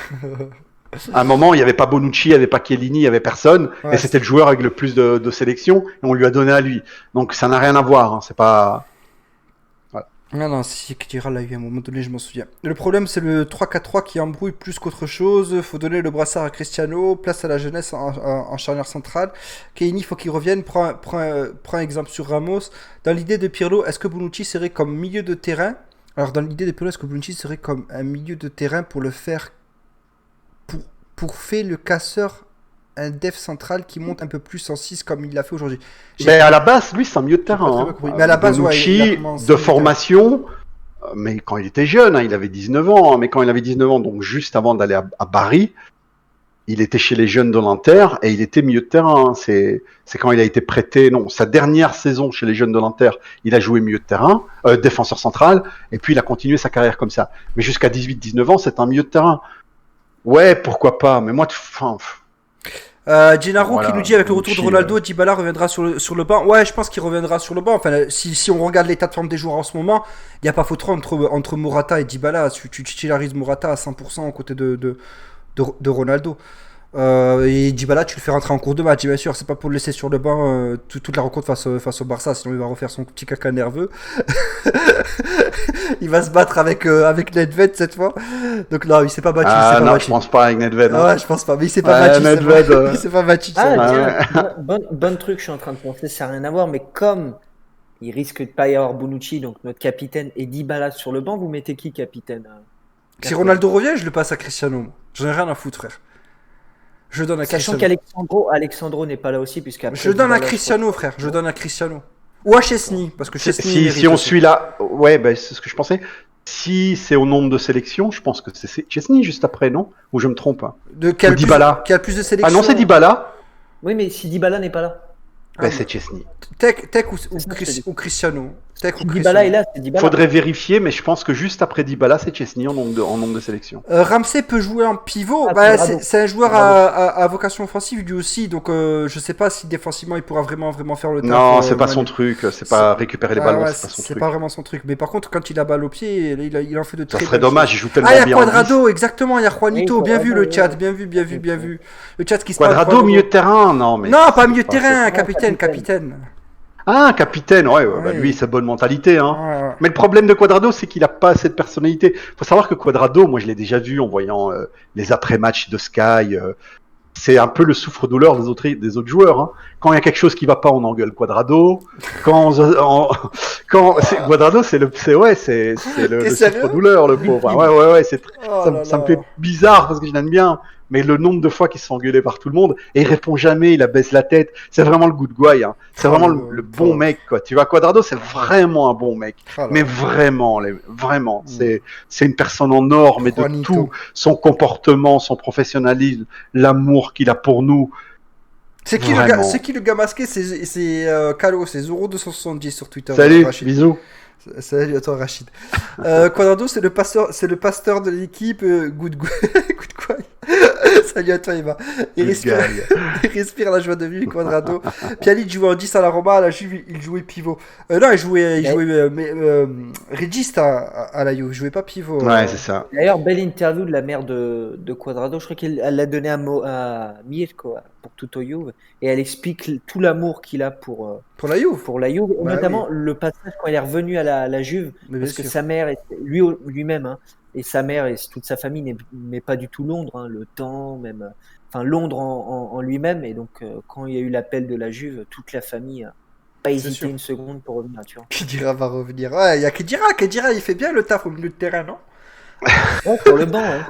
À un moment, il n'y avait pas Bonucci, il n'y avait pas Chiellini, il n'y avait personne. Ouais, et c'était le joueur avec le plus de sélection. Et on lui a donné à lui. Donc ça n'a rien à voir. Hein. C'est pas... Voilà. Non, si Khedira l'a eu à un moment donné, je m'en souviens. Le problème, c'est le 3-4-3 qui embrouille plus qu'autre chose. Faut donner le brassard à Cristiano. Place à la jeunesse en charnière centrale. Chiellini, faut qu'il revienne. Prends un exemple sur Ramos. Dans l'idée de Pirlo, est-ce que Bonucci serait comme milieu de terrain? Alors, dans l'idée de Pirlo, est-ce que Bonucci serait comme un milieu de terrain pour le faire... pour faire le casseur un def central qui monte un peu plus en 6 comme il l'a fait aujourd'hui? Mais à la base, lui, c'est un milieu de terrain. Hein. Mais à la base, Bonucci, de formation, mais quand il était jeune, hein, il avait 19 ans, hein, mais quand il avait 19 ans, donc juste avant d'aller à Bari, il était chez les jeunes de l'Inter et il était milieu de terrain. Hein. C'est quand il a été prêté, non, sa dernière saison chez les jeunes de l'Inter, il a joué milieu de terrain, défenseur central, et puis il a continué sa carrière comme ça. Mais jusqu'à 18-19 ans, c'est un milieu de terrain. Ouais, pourquoi pas, mais moi, Gennaro qui nous dit avec le retour de Ronaldo, Dybala reviendra sur le banc. Ouais, je pense qu'il reviendra sur le banc. Enfin, si on regarde l'état de forme des joueurs en ce moment, il n'y a pas photo entre Morata et Dybala. Tu titularises Morata à 100% aux côtés de Ronaldo. Et Dybala, tu le fais rentrer en cours de match, bien sûr. C'est pas pour le laisser sur le banc toute la rencontre face au Barça, sinon il va refaire son petit caca nerveux. Il va se battre avec Nedved cette fois. Donc non, il s'est pas battu. Je pense pas avec Nedved. Hein. Ouais, je pense pas. Mais il s'est pas battu. Il s'est pas battu. Bon truc, je suis en train de penser, ça n'a rien à voir, mais comme il risque de pas y avoir Bonucci, donc notre capitaine, et Dybala sur le banc, vous mettez qui capitaine? Si Ronaldo revient, je le passe à Cristiano. J'en ai rien à foutre, frère. Je donne à Sachant qu'Alexandro n'est pas là aussi, je donne à Cristiano, frère. Je donne à Cristiano. Ou à Chesney, parce que Chesney. Si on suit là, ouais, c'est ce que je pensais. Si c'est au nombre de sélections, je pense que c'est Chesney juste après, non? Ou je me trompe? Dybala. Qui a le plus de sélections. Ah non, c'est Dybala. Oui, mais si Dybala n'est pas là. C'est Chesney. Tech ou Cristiano. Peut-être Si Dybala est là, c'est Dybala. Faudrait vérifier, mais je pense que juste après Dybala, c'est Chesney en nombre de sélections. Ramsey peut jouer en pivot. Ah, Bah, Cuadrado. c'est un joueur Cuadrado. à vocation offensive lui aussi, donc je sais pas si défensivement il pourra vraiment faire le taf. Non, c'est pas Manu. son truc, c'est pas récupérer les Ah ballons, ouais, c'est pas son c'est truc. pas vraiment son truc. Mais par contre, quand il a balle au pied, il en fait de Ça très serait belles dommage, choses. il joue tellement Ah, il y a bien. en Quadrado, exactement, il y a Juanito. Oui, Bien vu le Quadrado, chat, ouais. bien vu. Le chat qui se Quadrado, parle, milieu de terrain, non mais. Non, pas c'est milieu de terrain, c'est- capitaine, Non, capitaine. Ah, capitaine, ouais, bah Ouais. lui, c'est bonne mentalité, hein. Ouais, ouais. Mais le problème de Quadrado, c'est qu'il a pas assez de personnalité. Faut savoir que Quadrado, moi, je l'ai déjà vu en voyant les après-matchs de Sky. C'est un peu le souffre-douleur des autres joueurs. Hein. Quand il y a quelque chose qui va pas, on engueule Quadrado. Quadrado, c'est le T'es le sérieux? souffre-douleur, le pauvre. Ouais, c'est Oh ça, là ça me là. fait bizarre parce que je l'aime bien. Mais le nombre de fois qu'il se fait engueuler par tout le monde et il répond jamais, il abaisse la tête. C'est vraiment le good guy. Hein. C'est vraiment le bon mec, quoi. Tu vois, Quadrado, c'est vraiment un bon mec. Oh là Mais là. vraiment, Mm. c'est une personne en or, mais de Juanito. tout, son comportement, son professionnalisme, l'amour qu'il a pour nous. C'est qui, Vraiment. le gars masqué? C'est Calo, c'est Zoro270 sur Twitter. Salut, Rachid. bisous. Salut à toi, Rachid. Quadrado, c'est le pasteur de l'équipe. Good quoi. Salut à toi, Eva. Il respire la joie de vivre, Quadrado. Pjanic jouait en 10 à la Roma, à la Juve, il jouait pivot. Non, il jouait régiste à la Juve, il jouait pas pivot. Ouais, c'est ça. D'ailleurs, belle interview de la mère de Quadrado. Je crois qu'elle l'a donné à Mirko pour Tuto Juve. Et elle explique tout l'amour qu'il a pour Pour la Juve. la Juve. Et Bah notamment le passage quand il est revenu à la Juve. Mais Parce bien que sûr. sa mère, lui-même, hein, et sa mère et toute sa famille n'est pas du tout Londres. Hein, le temps, même. Enfin, Londres en lui-même. Et donc, quand il y a eu l'appel de la Juve, toute la famille n'a pas hésité sûr. une seconde pour revenir. Tu vois. Khedira va revenir. Ouais, il y a Khedira, il fait bien le taf au milieu de terrain, non? Ouais, sur le banc, ouais.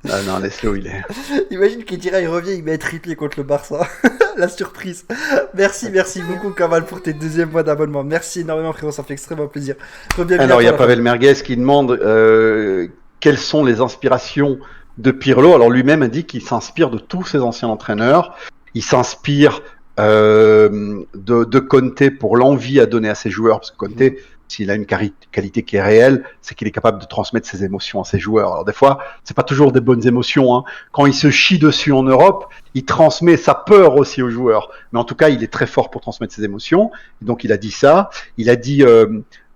Ah non, laisse-le où il est. Imagine Khedira, il revient, il met un triplé contre le Barça. La surprise. Merci beaucoup, Kamal, pour tes 2e mois d'abonnement. Merci énormément, frérot, ça fait extrêmement plaisir. Alors, il y a Pavel Merguez qui demande quelles sont les inspirations de Pirlo. Alors, lui-même a dit qu'il s'inspire de tous ses anciens entraîneurs. Il s'inspire de Conte pour l'envie à donner à ses joueurs, parce que Conte, s'il a une qualité qui est réelle, c'est qu'il est capable de transmettre ses émotions à ses joueurs. Alors des fois, c'est pas toujours des bonnes émotions. Hein. Quand il se chie dessus en Europe, il transmet sa peur aussi aux joueurs. Mais en tout cas, il est très fort pour transmettre ses émotions. Et donc il a dit ça. Il a dit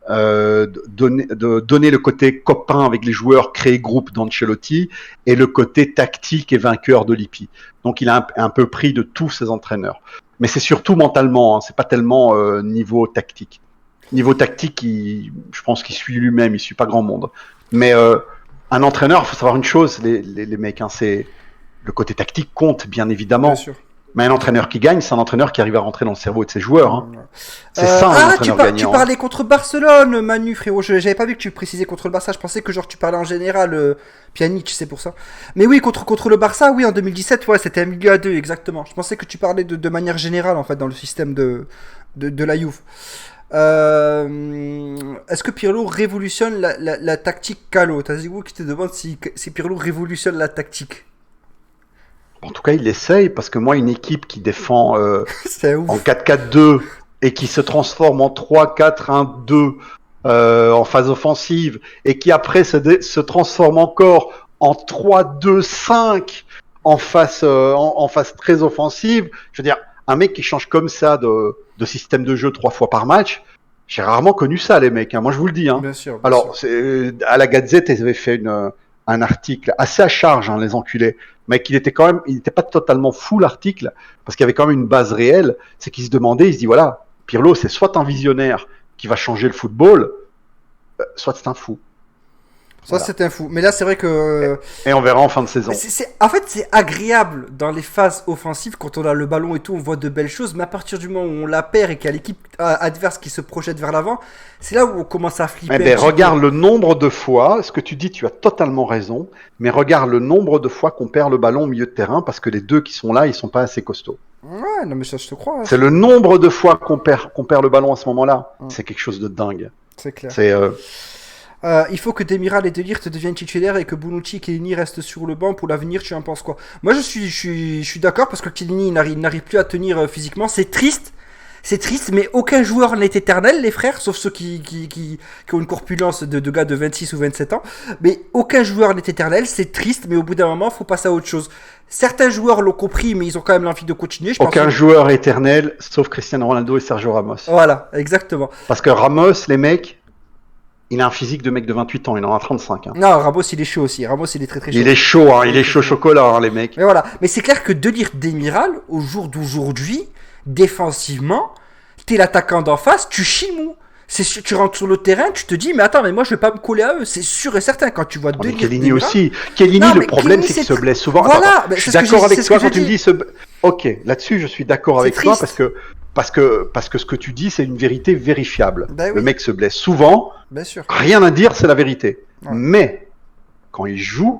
donner le côté copain avec les joueurs, créer groupe d'Ancelotti, et le côté tactique et vainqueur de Lippi. Donc il a un peu pris de tous ses entraîneurs. Mais c'est surtout mentalement, hein, c'est pas tellement niveau tactique. Niveau tactique, je pense qu'il suit lui-même, il suit pas grand monde. Mais un entraîneur, il faut savoir une chose, les mecs, hein, c'est le côté tactique compte bien évidemment. Bien sûr. Mais un entraîneur qui gagne, c'est un entraîneur qui arrive à rentrer dans le cerveau de ses joueurs. Hein. C'est ça un entraîneur gagnant. Tu parlais contre Barcelone, Manu, frérot. J'avais pas vu que tu précisais contre le Barça. Je pensais que genre tu parlais en général, Pjanic, c'est pour ça. Mais oui, contre le Barça, oui, en 2017, ouais, c'était un milieu à 2, exactement. Je pensais que tu parlais de manière générale, en fait, dans le système de la Juve. Est-ce que Pirlo révolutionne la tactique Calo? T'as Zigou qui te demande si Pirlo révolutionne la tactique. En tout cas, il essaye, parce que moi, une équipe qui défend C'est ouf. en 4-4-2 et qui se transforme en 3-4-1-2 en phase offensive et qui après se transforme encore en 3-2-5 en phase très offensive, je veux dire, un mec qui change comme ça de système de jeu 3 fois par match, j'ai rarement connu ça, les mecs. Hein. Moi, je vous le dis. Hein. Bien sûr. Alors, à la Gazette, ils avaient fait un article assez à charge, hein, les enculés, mais qu'il était quand même, il n'était pas totalement fou l'article, parce qu'il y avait quand même une base réelle. C'est qu'ils se demandaient, ils se disent voilà, Pirlo, c'est soit un visionnaire qui va changer le football, soit c'est un fou. Ça, c'est un fou. Mais là, c'est vrai que. Et on verra en fin de saison. En fait, c'est agréable dans les phases offensives quand on a le ballon et tout, on voit de belles choses. Mais à partir du moment où on la perd et qu'il y a l'équipe adverse qui se projette vers l'avant, c'est là où on commence à flipper. Mais regarde le nombre de fois, ce que tu dis, tu as totalement raison, mais regarde le nombre de fois qu'on perd le ballon au milieu de terrain parce que les deux qui sont là, ils sont pas assez costauds. Ouais, non, mais ça, je te crois. Hein. C'est le nombre de fois qu'on perd le ballon à ce moment-là. C'est quelque chose de dingue. C'est clair. Il faut que Demiral et Delirte deviennent titulaires et que Bonucci et Chiellini restent sur le banc pour l'avenir. Tu en penses quoi? Moi, je suis d'accord parce que Chiellini n'arrive plus à tenir physiquement. C'est triste. c'est triste, mais aucun joueur n'est éternel, les frères, sauf ceux qui ont une corpulence de gars de 26 ou 27 ans. Mais aucun joueur n'est éternel, c'est triste, mais au bout d'un moment, faut passer à autre chose. Certains joueurs l'ont compris, mais ils ont quand même l'envie de continuer. Je pense Aucun joueur éternel, sauf Cristiano Ronaldo et Sergio Ramos. Voilà, exactement. Parce que Ramos, les mecs, il a un physique de mec de 28 ans, il en a 35. Hein. Non, Ramos, il est chaud aussi. Ramos, il est très très chaud. Il est chaud, hein, il est chaud chocolat, hein, les mecs. Mais voilà. Mais c'est clair que de lire Demiral, au jour d'aujourd'hui, défensivement, t'es l'attaquant d'en face, tu chies mou. Tu rentres sur le terrain, tu te dis, mais attends, mais moi je vais pas me coller à eux, c'est sûr et certain. Quand tu vois Mais deux Chiellini aussi. Chiellini, le problème, c'est qu'il se blesse souvent. Voilà, attends, je suis d'accord avec toi quand tu me dis. Ok, là-dessus, je suis d'accord avec toi parce que ce que tu dis, c'est une vérité vérifiable. Ben oui. Le mec se blesse souvent. Bien sûr. Rien à dire, c'est la vérité. Ouais. Mais quand il joue,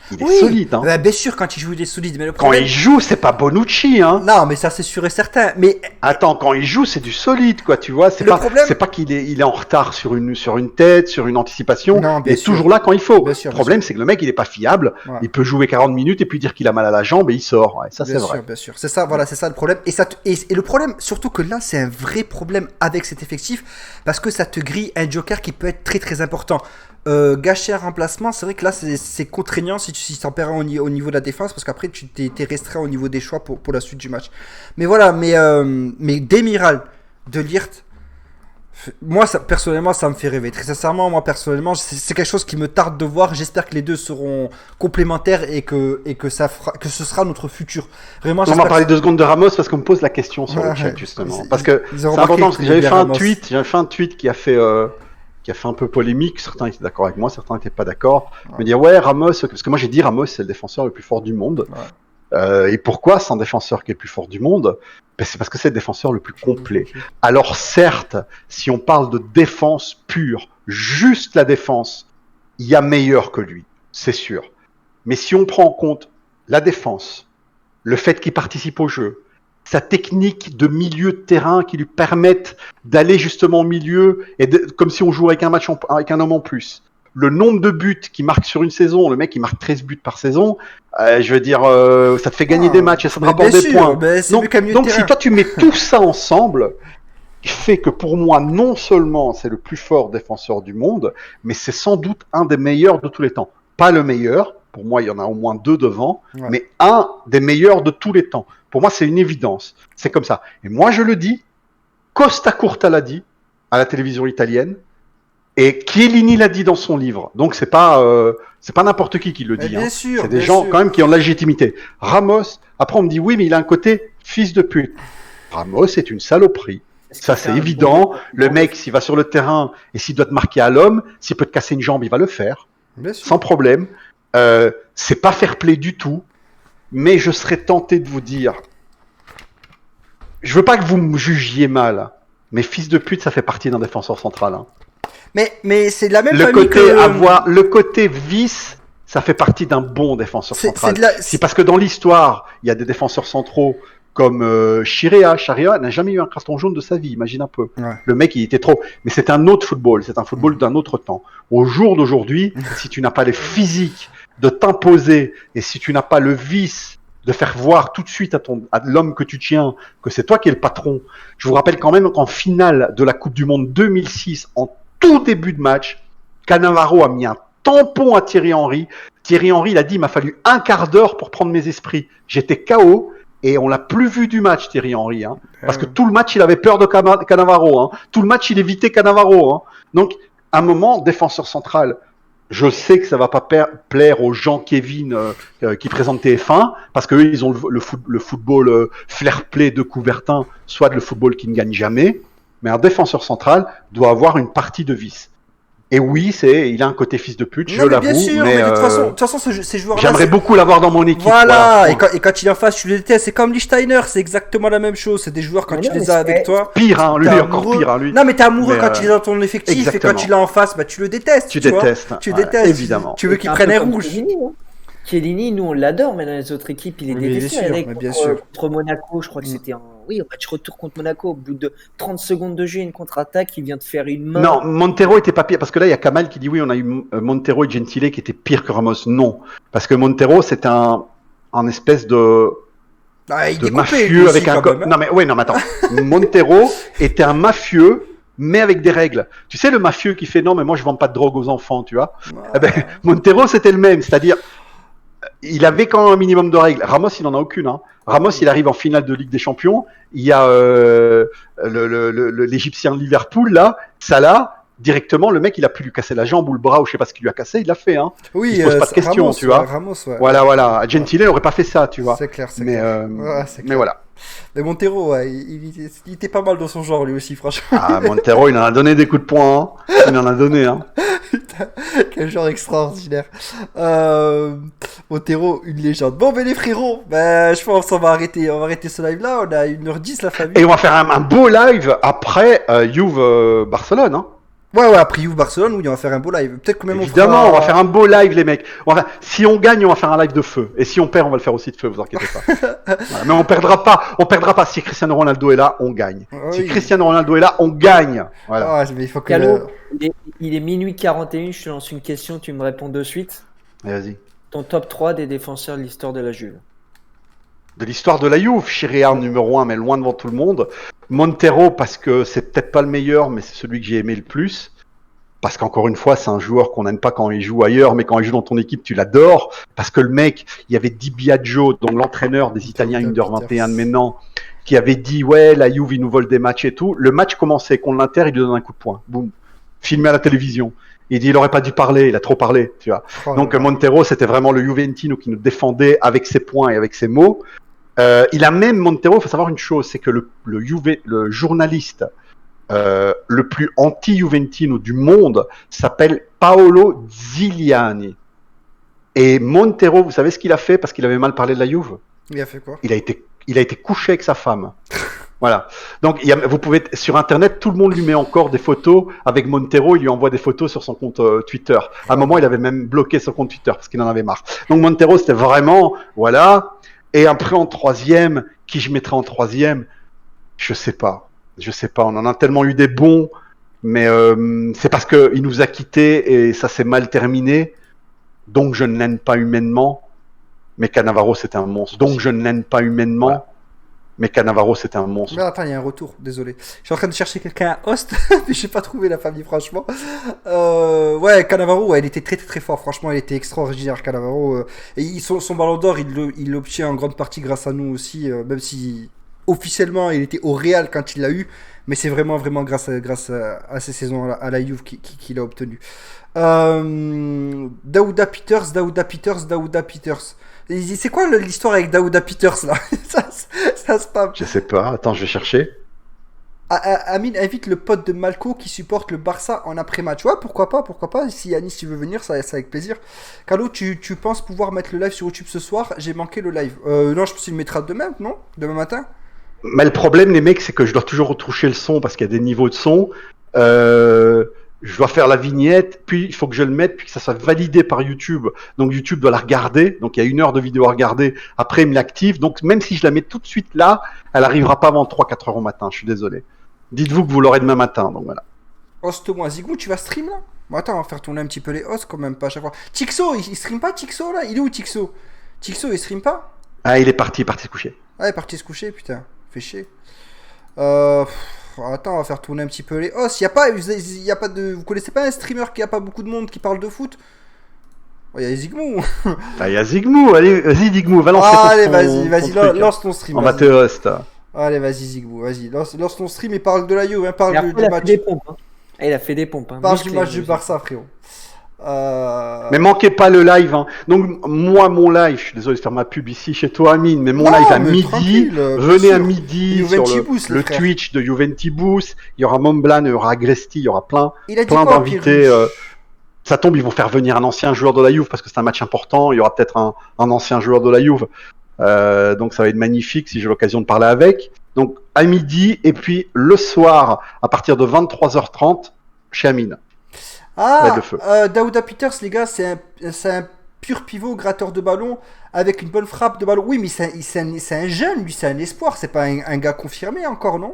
il est solide. Hein. Bien sûr, quand il joue, il est solide. Mais le Quand problème... il joue, c'est pas Bonucci. Hein. Non, mais ça, c'est sûr et certain. Mais Attends, quand il joue, c'est du solide, quoi. Tu vois, c'est pas qu'il est en retard sur une tête, sur une anticipation. Non, il est toujours là quand il faut. Bien sûr, le problème, c'est que le mec, il est pas fiable. Ouais. Il peut jouer 40 minutes et puis dire qu'il a mal à la jambe et il sort. Ouais, ça, c'est vrai. Bien sûr. C'est ça, voilà, c'est ça le problème. Et le problème, surtout que là, c'est un vrai problème avec cet effectif parce que ça te grille un joker qui peut être très très important. Gâcher un remplacement, c'est vrai que là c'est contraignant si t'en perds un au niveau de la défense parce qu'après tu t'es restreint au niveau des choix pour la suite du match. Mais voilà, mais Demiral, De Ligt, moi personnellement ça me fait rêver. Très sincèrement, moi personnellement c'est quelque chose qui me tarde de voir. J'espère que les deux seront complémentaires et que ce sera notre futur. Vraiment. On va parler 2 secondes de Ramos parce qu'on me pose la question sur le chat justement. Parce que c'est important parce que j'avais fait un tweet qui a fait un peu polémique, certains étaient d'accord avec moi, certains n'étaient pas d'accord. Me dire ouais Ramos, parce que moi j'ai dit Ramos c'est le défenseur le plus fort du monde. Ouais. Et pourquoi c'est un défenseur qui est le plus fort du monde? Ben, c'est parce que c'est le défenseur le plus complet. Alors certes, si on parle de défense pure, juste la défense, il y a meilleur que lui, c'est sûr. Mais si on prend en compte la défense, le fait qu'il participe au jeu, sa technique de milieu de terrain qui lui permettent d'aller justement au milieu et comme si on jouait avec avec un homme en plus. Le nombre de buts qu'il marque sur une saison, le mec il marque 13 buts par saison, je veux dire, ça te fait gagner des matchs et ça te rapporte des points. Donc si toi tu mets tout ça ensemble, fait que pour moi, non seulement c'est le plus fort défenseur du monde, mais c'est sans doute un des meilleurs de tous les temps. Pas le meilleur, pour moi il y en a au moins 2 devant, mais un des meilleurs de tous les temps. Pour moi, c'est une évidence. C'est comme ça. Et moi, je le dis, Costa Curta l'a dit à la télévision italienne, et Chiellini l'a dit dans son livre. Donc, c'est pas n'importe qui le dit. Hein. C'est des gens quand même qui ont de la légitimité. Ramos, après on me dit oui, mais il a un côté fils de pute. Ramos est une saloperie. Ça, c'est évident. Le mec, s'il va sur le terrain et s'il doit te marquer à l'homme, s'il peut te casser une jambe, il va le faire. Sans problème. C'est pas fair play du tout. Mais je serais tenté de vous dire, je veux pas que vous me jugiez mal, mais fils de pute, ça fait partie d'un défenseur central. Hein. Mais c'est de la même famille le côté vice, ça fait partie d'un bon défenseur central. C'est parce que dans l'histoire, il y a des défenseurs centraux comme Chirea n'a jamais eu un carton jaune de sa vie, imagine un peu. Ouais. Le mec, il était trop... Mais c'est un autre football, c'est un football d'un autre temps. Au jour d'aujourd'hui, si tu n'as pas les physiques de t'imposer, et si tu n'as pas le vice de faire voir tout de suite à l'homme que tu tiens que c'est toi qui es le patron. Je vous rappelle quand même qu'en finale de la Coupe du Monde 2006, en tout début de match, Cannavaro a mis un tampon à Thierry Henry. Thierry Henry, il a dit, il m'a fallu un quart d'heure pour prendre mes esprits. J'étais KO et on l'a plus vu du match, Thierry Henry. Hein, parce que tout le match, il avait peur de Cannavaro. Hein. Tout le match, il évitait Cannavaro. Hein. Donc, à un moment, défenseur central... Je sais que ça va pas plaire aux gens Kevin qui présentent TF1 parce que eux ils ont le football fair play de Coubertin, soit le football qui ne gagne jamais. Mais un défenseur central doit avoir une partie de vice. Et oui, il a un côté fils de pute, je l'avoue. Bien sûr, mais de toute façon, ces joueurs-là. J'aimerais beaucoup l'avoir dans mon équipe. Voilà. Et quand il est en face, tu le détestes. C'est comme Lichtsteiner, c'est exactement la même chose. C'est des joueurs quand tu les as avec toi. Pire, hein, lui, encore pire, hein, lui. Non, mais t'es amoureux quand il est dans ton effectif, exactement. Et quand il est en face, bah tu le détestes. Tu détestes. Tu détestes. Évidemment. Tu veux qu'il prenne un rouge. Chiellini, nous on l'adore, mais dans les autres équipes, il est détesté. Contre Monaco, je crois que c'était au match retour contre Monaco, au bout de 30 secondes de jeu, une contre-attaque, il vient de faire une main. Non, Montero était pas pire, parce que là, il y a Kamal qui dit oui, on a eu Montero et Gentile qui étaient pires que Ramos. Non, parce que Montero, c'est un espèce de Ah, il de découpait, lui mafieux aussi, avec un quand même, hein. Non mais attends. Montero était un mafieux mais avec des règles. Tu sais le mafieux qui fait non mais moi je vends pas de drogue aux enfants, tu vois. Eh ben, Ah. Montero c'était le même, c'est-à-dire il avait quand même un minimum de règles. Ramos il en a aucune. Hein. Ramos il arrive en finale de Ligue des Champions, il y a l'Égyptien de Liverpool là, Salah. Directement, le mec, il a pu lui casser la jambe ou le bras ou je sais pas ce qu'il lui a cassé, il l'a fait. Hein. Oui, Il se pose pas de questions, Ramos, tu vois. Ramos, ouais. Voilà. Gentile n'aurait pas fait ça, tu vois. C'est clair, c'est Mais, clair. Ouais, c'est mais clair. voilà. Mais Montero, ouais, il était pas mal dans son genre, lui aussi, franchement. Ah, Montero, il en a donné des coups de poing. Hein. Il en a donné. Hein. Putain, quel genre extraordinaire. Montero, une légende. Bon, ben les frérots, ben, je pense qu'on va arrêter ce live-là. On a 1h10, la famille. Et on va faire un beau live après Juve Barcelone. Hein. Ouais, après Juve Barcelone, oui, on va faire un beau live. Peut-être que même Évidemment, on va faire un beau live, les mecs. Si on gagne, on va faire un live de feu. Et si on perd, on va le faire aussi de feu, vous inquiétez pas. Voilà. Mais on perdra pas. Si Cristiano Ronaldo est là, on gagne. Ah Si oui. Cristiano Ronaldo est là, on gagne. Voilà. Ah, mais il faut que... Calo, il est minuit 41, je te lance une question, tu me réponds de suite. Vas-y. Ton top 3 des défenseurs de l'histoire de la Juve. De l'histoire de la Juve, Chiriar numéro 1, mais loin devant tout le monde. Montero, parce que c'est peut-être pas le meilleur, mais c'est celui que j'ai aimé le plus. Parce qu'encore une fois, c'est un joueur qu'on n'aime pas quand il joue ailleurs, mais quand il joue dans ton équipe, tu l'adores. Parce que le mec, il y avait Di Biagio, donc l'entraîneur des Italiens Under 21 de maintenant, qui avait dit, ouais, la Juve, ils nous volent des matchs et tout. Le match commençait contre l'Inter, il lui donne un coup de poing. Boum. Filmé à la télévision. Il dit, il aurait pas dû parler, il a trop parlé, tu vois. Oh, Donc, Montero, c'était vraiment le Juventino qui nous défendait avec ses points et avec ses mots. Il a même, Montero, il faut savoir une chose, c'est que le journaliste le plus anti-Juventino du monde s'appelle Paolo Ziliani. Et Montero, vous savez ce qu'il a fait parce qu'il avait mal parlé de la Juve? Il a fait quoi? Il a été couché avec sa femme. Voilà. Donc, vous pouvez, sur Internet, tout le monde lui met encore des photos avec Montero. Il lui envoie des photos sur son compte Twitter. À un moment, il avait même bloqué son compte Twitter parce qu'il en avait marre. Donc, Montero, c'était vraiment, voilà. Et après, en troisième, qui je mettrais en troisième? Je sais pas, on en a tellement eu des bons, mais c'est parce qu'il nous a quittés et ça s'est mal terminé, donc je ne l'aime pas humainement, mais Cannavaro c'était un monstre. Donc je ne l'aime pas humainement, voilà. Mais Cannavaro c'était un monstre. Mais attends, il y a un retour, désolé. Je suis en train de chercher quelqu'un à Host, mais j'ai pas trouvé la famille, franchement. Ouais, Cannavaro, ouais, il était très très très fort, franchement, il était extraordinaire, Cannavaro. Et son ballon d'or, il l'obtient en grande partie grâce à nous aussi, même si... Officiellement, il était au Real quand il l'a eu, mais c'est vraiment grâce à ces saisons à la Juve qu'il a obtenu. Daouda Peters. C'est quoi l'histoire avec Daouda Peters là? ça se passe. Je sais pas, attends, je vais chercher. Amine invite le pote de Malco qui supporte le Barça en après-match. Ouais, pourquoi pas. Si Yanis tu veux venir, ça avec plaisir. Calo, tu penses pouvoir mettre le live sur YouTube ce soir? J'ai manqué le live. Non, je pense qu'il le mettra demain, non? Demain matin? Mais le problème, les mecs, c'est que je dois toujours retoucher le son parce qu'il y a des niveaux de son. Je dois faire la vignette, puis il faut que je le mette, puis que ça soit validé par YouTube. Donc YouTube doit la regarder. Donc il y a 1 heure de vidéo à regarder. Après, il me l'active. Donc même si je la mets tout de suite là, elle arrivera pas avant 3-4 heures au matin. Je suis désolé. Dites-vous que vous l'aurez demain matin. Donc voilà. Host-moi. Zigou, tu vas stream là? Bon, attends, on va faire tourner un petit peu les hosts quand même, pas à chaque fois. Tixo, il stream pas Tixo là? Il est où Tixo? Tixo, il stream pas? Ah, il est parti se coucher. Ah, il est parti se coucher, putain. Fait chier. Attends, on va faire tourner un petit peu les hosts. Y a pas de... Vous connaissez pas un streamer qui a pas beaucoup de monde qui parle de foot? Il y a Zigmou. Ah, il y a Zigmou. Allez, vas-y, Zigmou, va lancer allez, vas-y, lance ton stream. On va te host. Allez, vas-y, Zigmou, vas-y. Lance ton stream et parle de la Juve, hein, parle du match. Il a fait des pompes. Hein. Parle du match du Barça, frérot. Mais manquez pas le live. Hein. Donc moi mon live, je suis désolé de faire ma pub ici chez toi Amine, mais mon live à midi, venez à midi sur le Twitch de Juventibus, il y aura Montblanc, il y aura Agresti, il y aura plein d'invités. Ça tombe, ils vont faire venir un ancien joueur de la Juve parce que c'est un match important, il y aura peut-être un ancien joueur de la Juve. Donc ça va être magnifique si j'ai l'occasion de parler avec. Donc à midi et puis le soir à partir de 23h30 chez Amine. Daouda Peters, les gars, c'est un pur pivot gratteur de ballon avec une bonne frappe de ballon. Oui, mais c'est un jeune, lui, c'est un espoir. C'est pas un gars confirmé encore, non?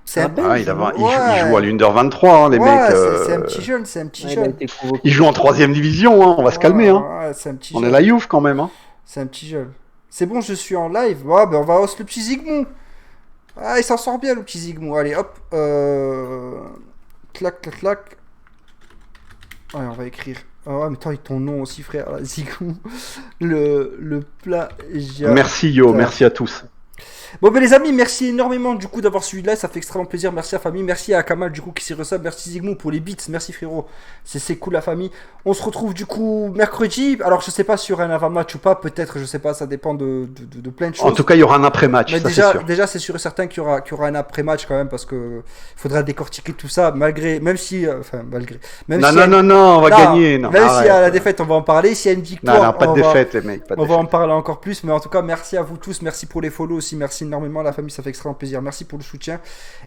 C'est un belge. Il joue à l'Under 23, hein, les mecs. C'est un petit jeune, Il joue en 3ème division, hein, on va se calmer. Hein. C'est un petit on est la Juve quand même. Hein. C'est un petit jeune. C'est bon, je suis en live. Ouais, ben on va host le petit Zigmou. Ah, il s'en sort bien, le petit Zigmou. Allez, hop. Clac, clac, clac. Ouais, on va écrire. Oh, ouais, mais attends, ton nom aussi, frère. Là, Zigmou. Le plagiat. Merci Yo, merci à tous. Bon, ben les amis, merci énormément du coup d'avoir suivi là. Ça fait extrêmement plaisir. Merci à la famille. Merci à Kamal du coup qui s'y ressemble. Merci Zigmou pour les beats. Merci frérot. C'est cool la famille. On se retrouve du coup mercredi. Alors, je sais pas s'il y aura un avant-match ou pas. Peut-être, je sais pas. Ça dépend de plein de choses. En tout cas, il y aura un après-match. Mais Ça, déjà, c'est sûr. déjà c'est sûr et certain qu'il y aura un après-match quand même parce que il faudra décortiquer tout ça malgré, même si, enfin malgré, même Non, si non, non, non, on va gagner. Non, même s'il y a arrête. la défaite, on va en parler. S'il y a une victoire, Non, pas de on va- défaite, les mecs. Pas de on va en défaite. parler encore plus, mais en tout cas, merci à vous tous, merci pour les follow aussi, merci énormément la famille, ça fait extrêmement plaisir, merci pour le soutien.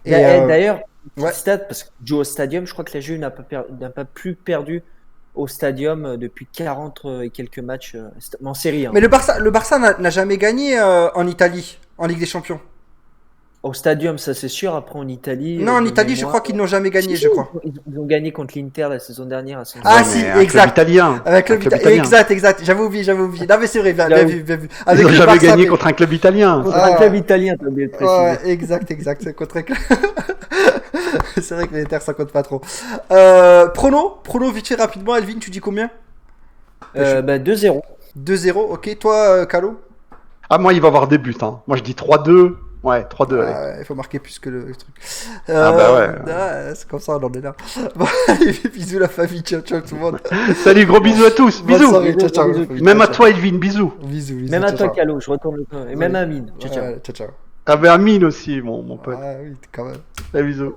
Et D'ailleurs, ouais. stade, parce que joue au stadium, je crois que la Juve n'a pas plus perdu au stadium depuis 40 et quelques matchs en série. Hein. Mais le Barça n'a jamais gagné en Italie, en Ligue des Champions. Au stadium, ça c'est sûr. Après en Italie. Non, en de Italie, je mémoire, crois qu'ils n'ont jamais gagné, si, je crois. Ils ont gagné contre l'Inter la saison dernière à San Ah, Ouais, si, mais un club exact. italien. Avec le Un club italien. exact. J'avais oublié. Non, mais c'est vrai, bien vu, bien vu. Ils Avec n'ont le jamais Barça, gagné mais- contre un club italien. Contre Ah. un club italien, t'as oublié de préciser. Ouais, exact, c'est contre c'est vrai que les terres ça compte pas trop. Prono vite fait rapidement, Elvin, tu dis combien? 2-0. 2-0, ok. Toi, Calo? Ah, moi, il va y avoir des buts. Hein. Moi, je dis 3-2. Ouais, 3-2, allez. Il faut marquer plus que le truc. Ah bah ouais. C'est comme ça, on en est là. Bon, allez, bisous la famille, ciao tout le monde. Salut, gros bisous à tous. Bonne Bisous. soirée, ciao. Bisous. Même à toi, Elvin, bisous. Bisous. Même à ciao, toi, ciao. Calo, je retourne le temps. Et même à Amine. Ciao, ciao. Ciao. Ah, ben Amine aussi, mon pote. Ah oui, quand même. Ah, bisous.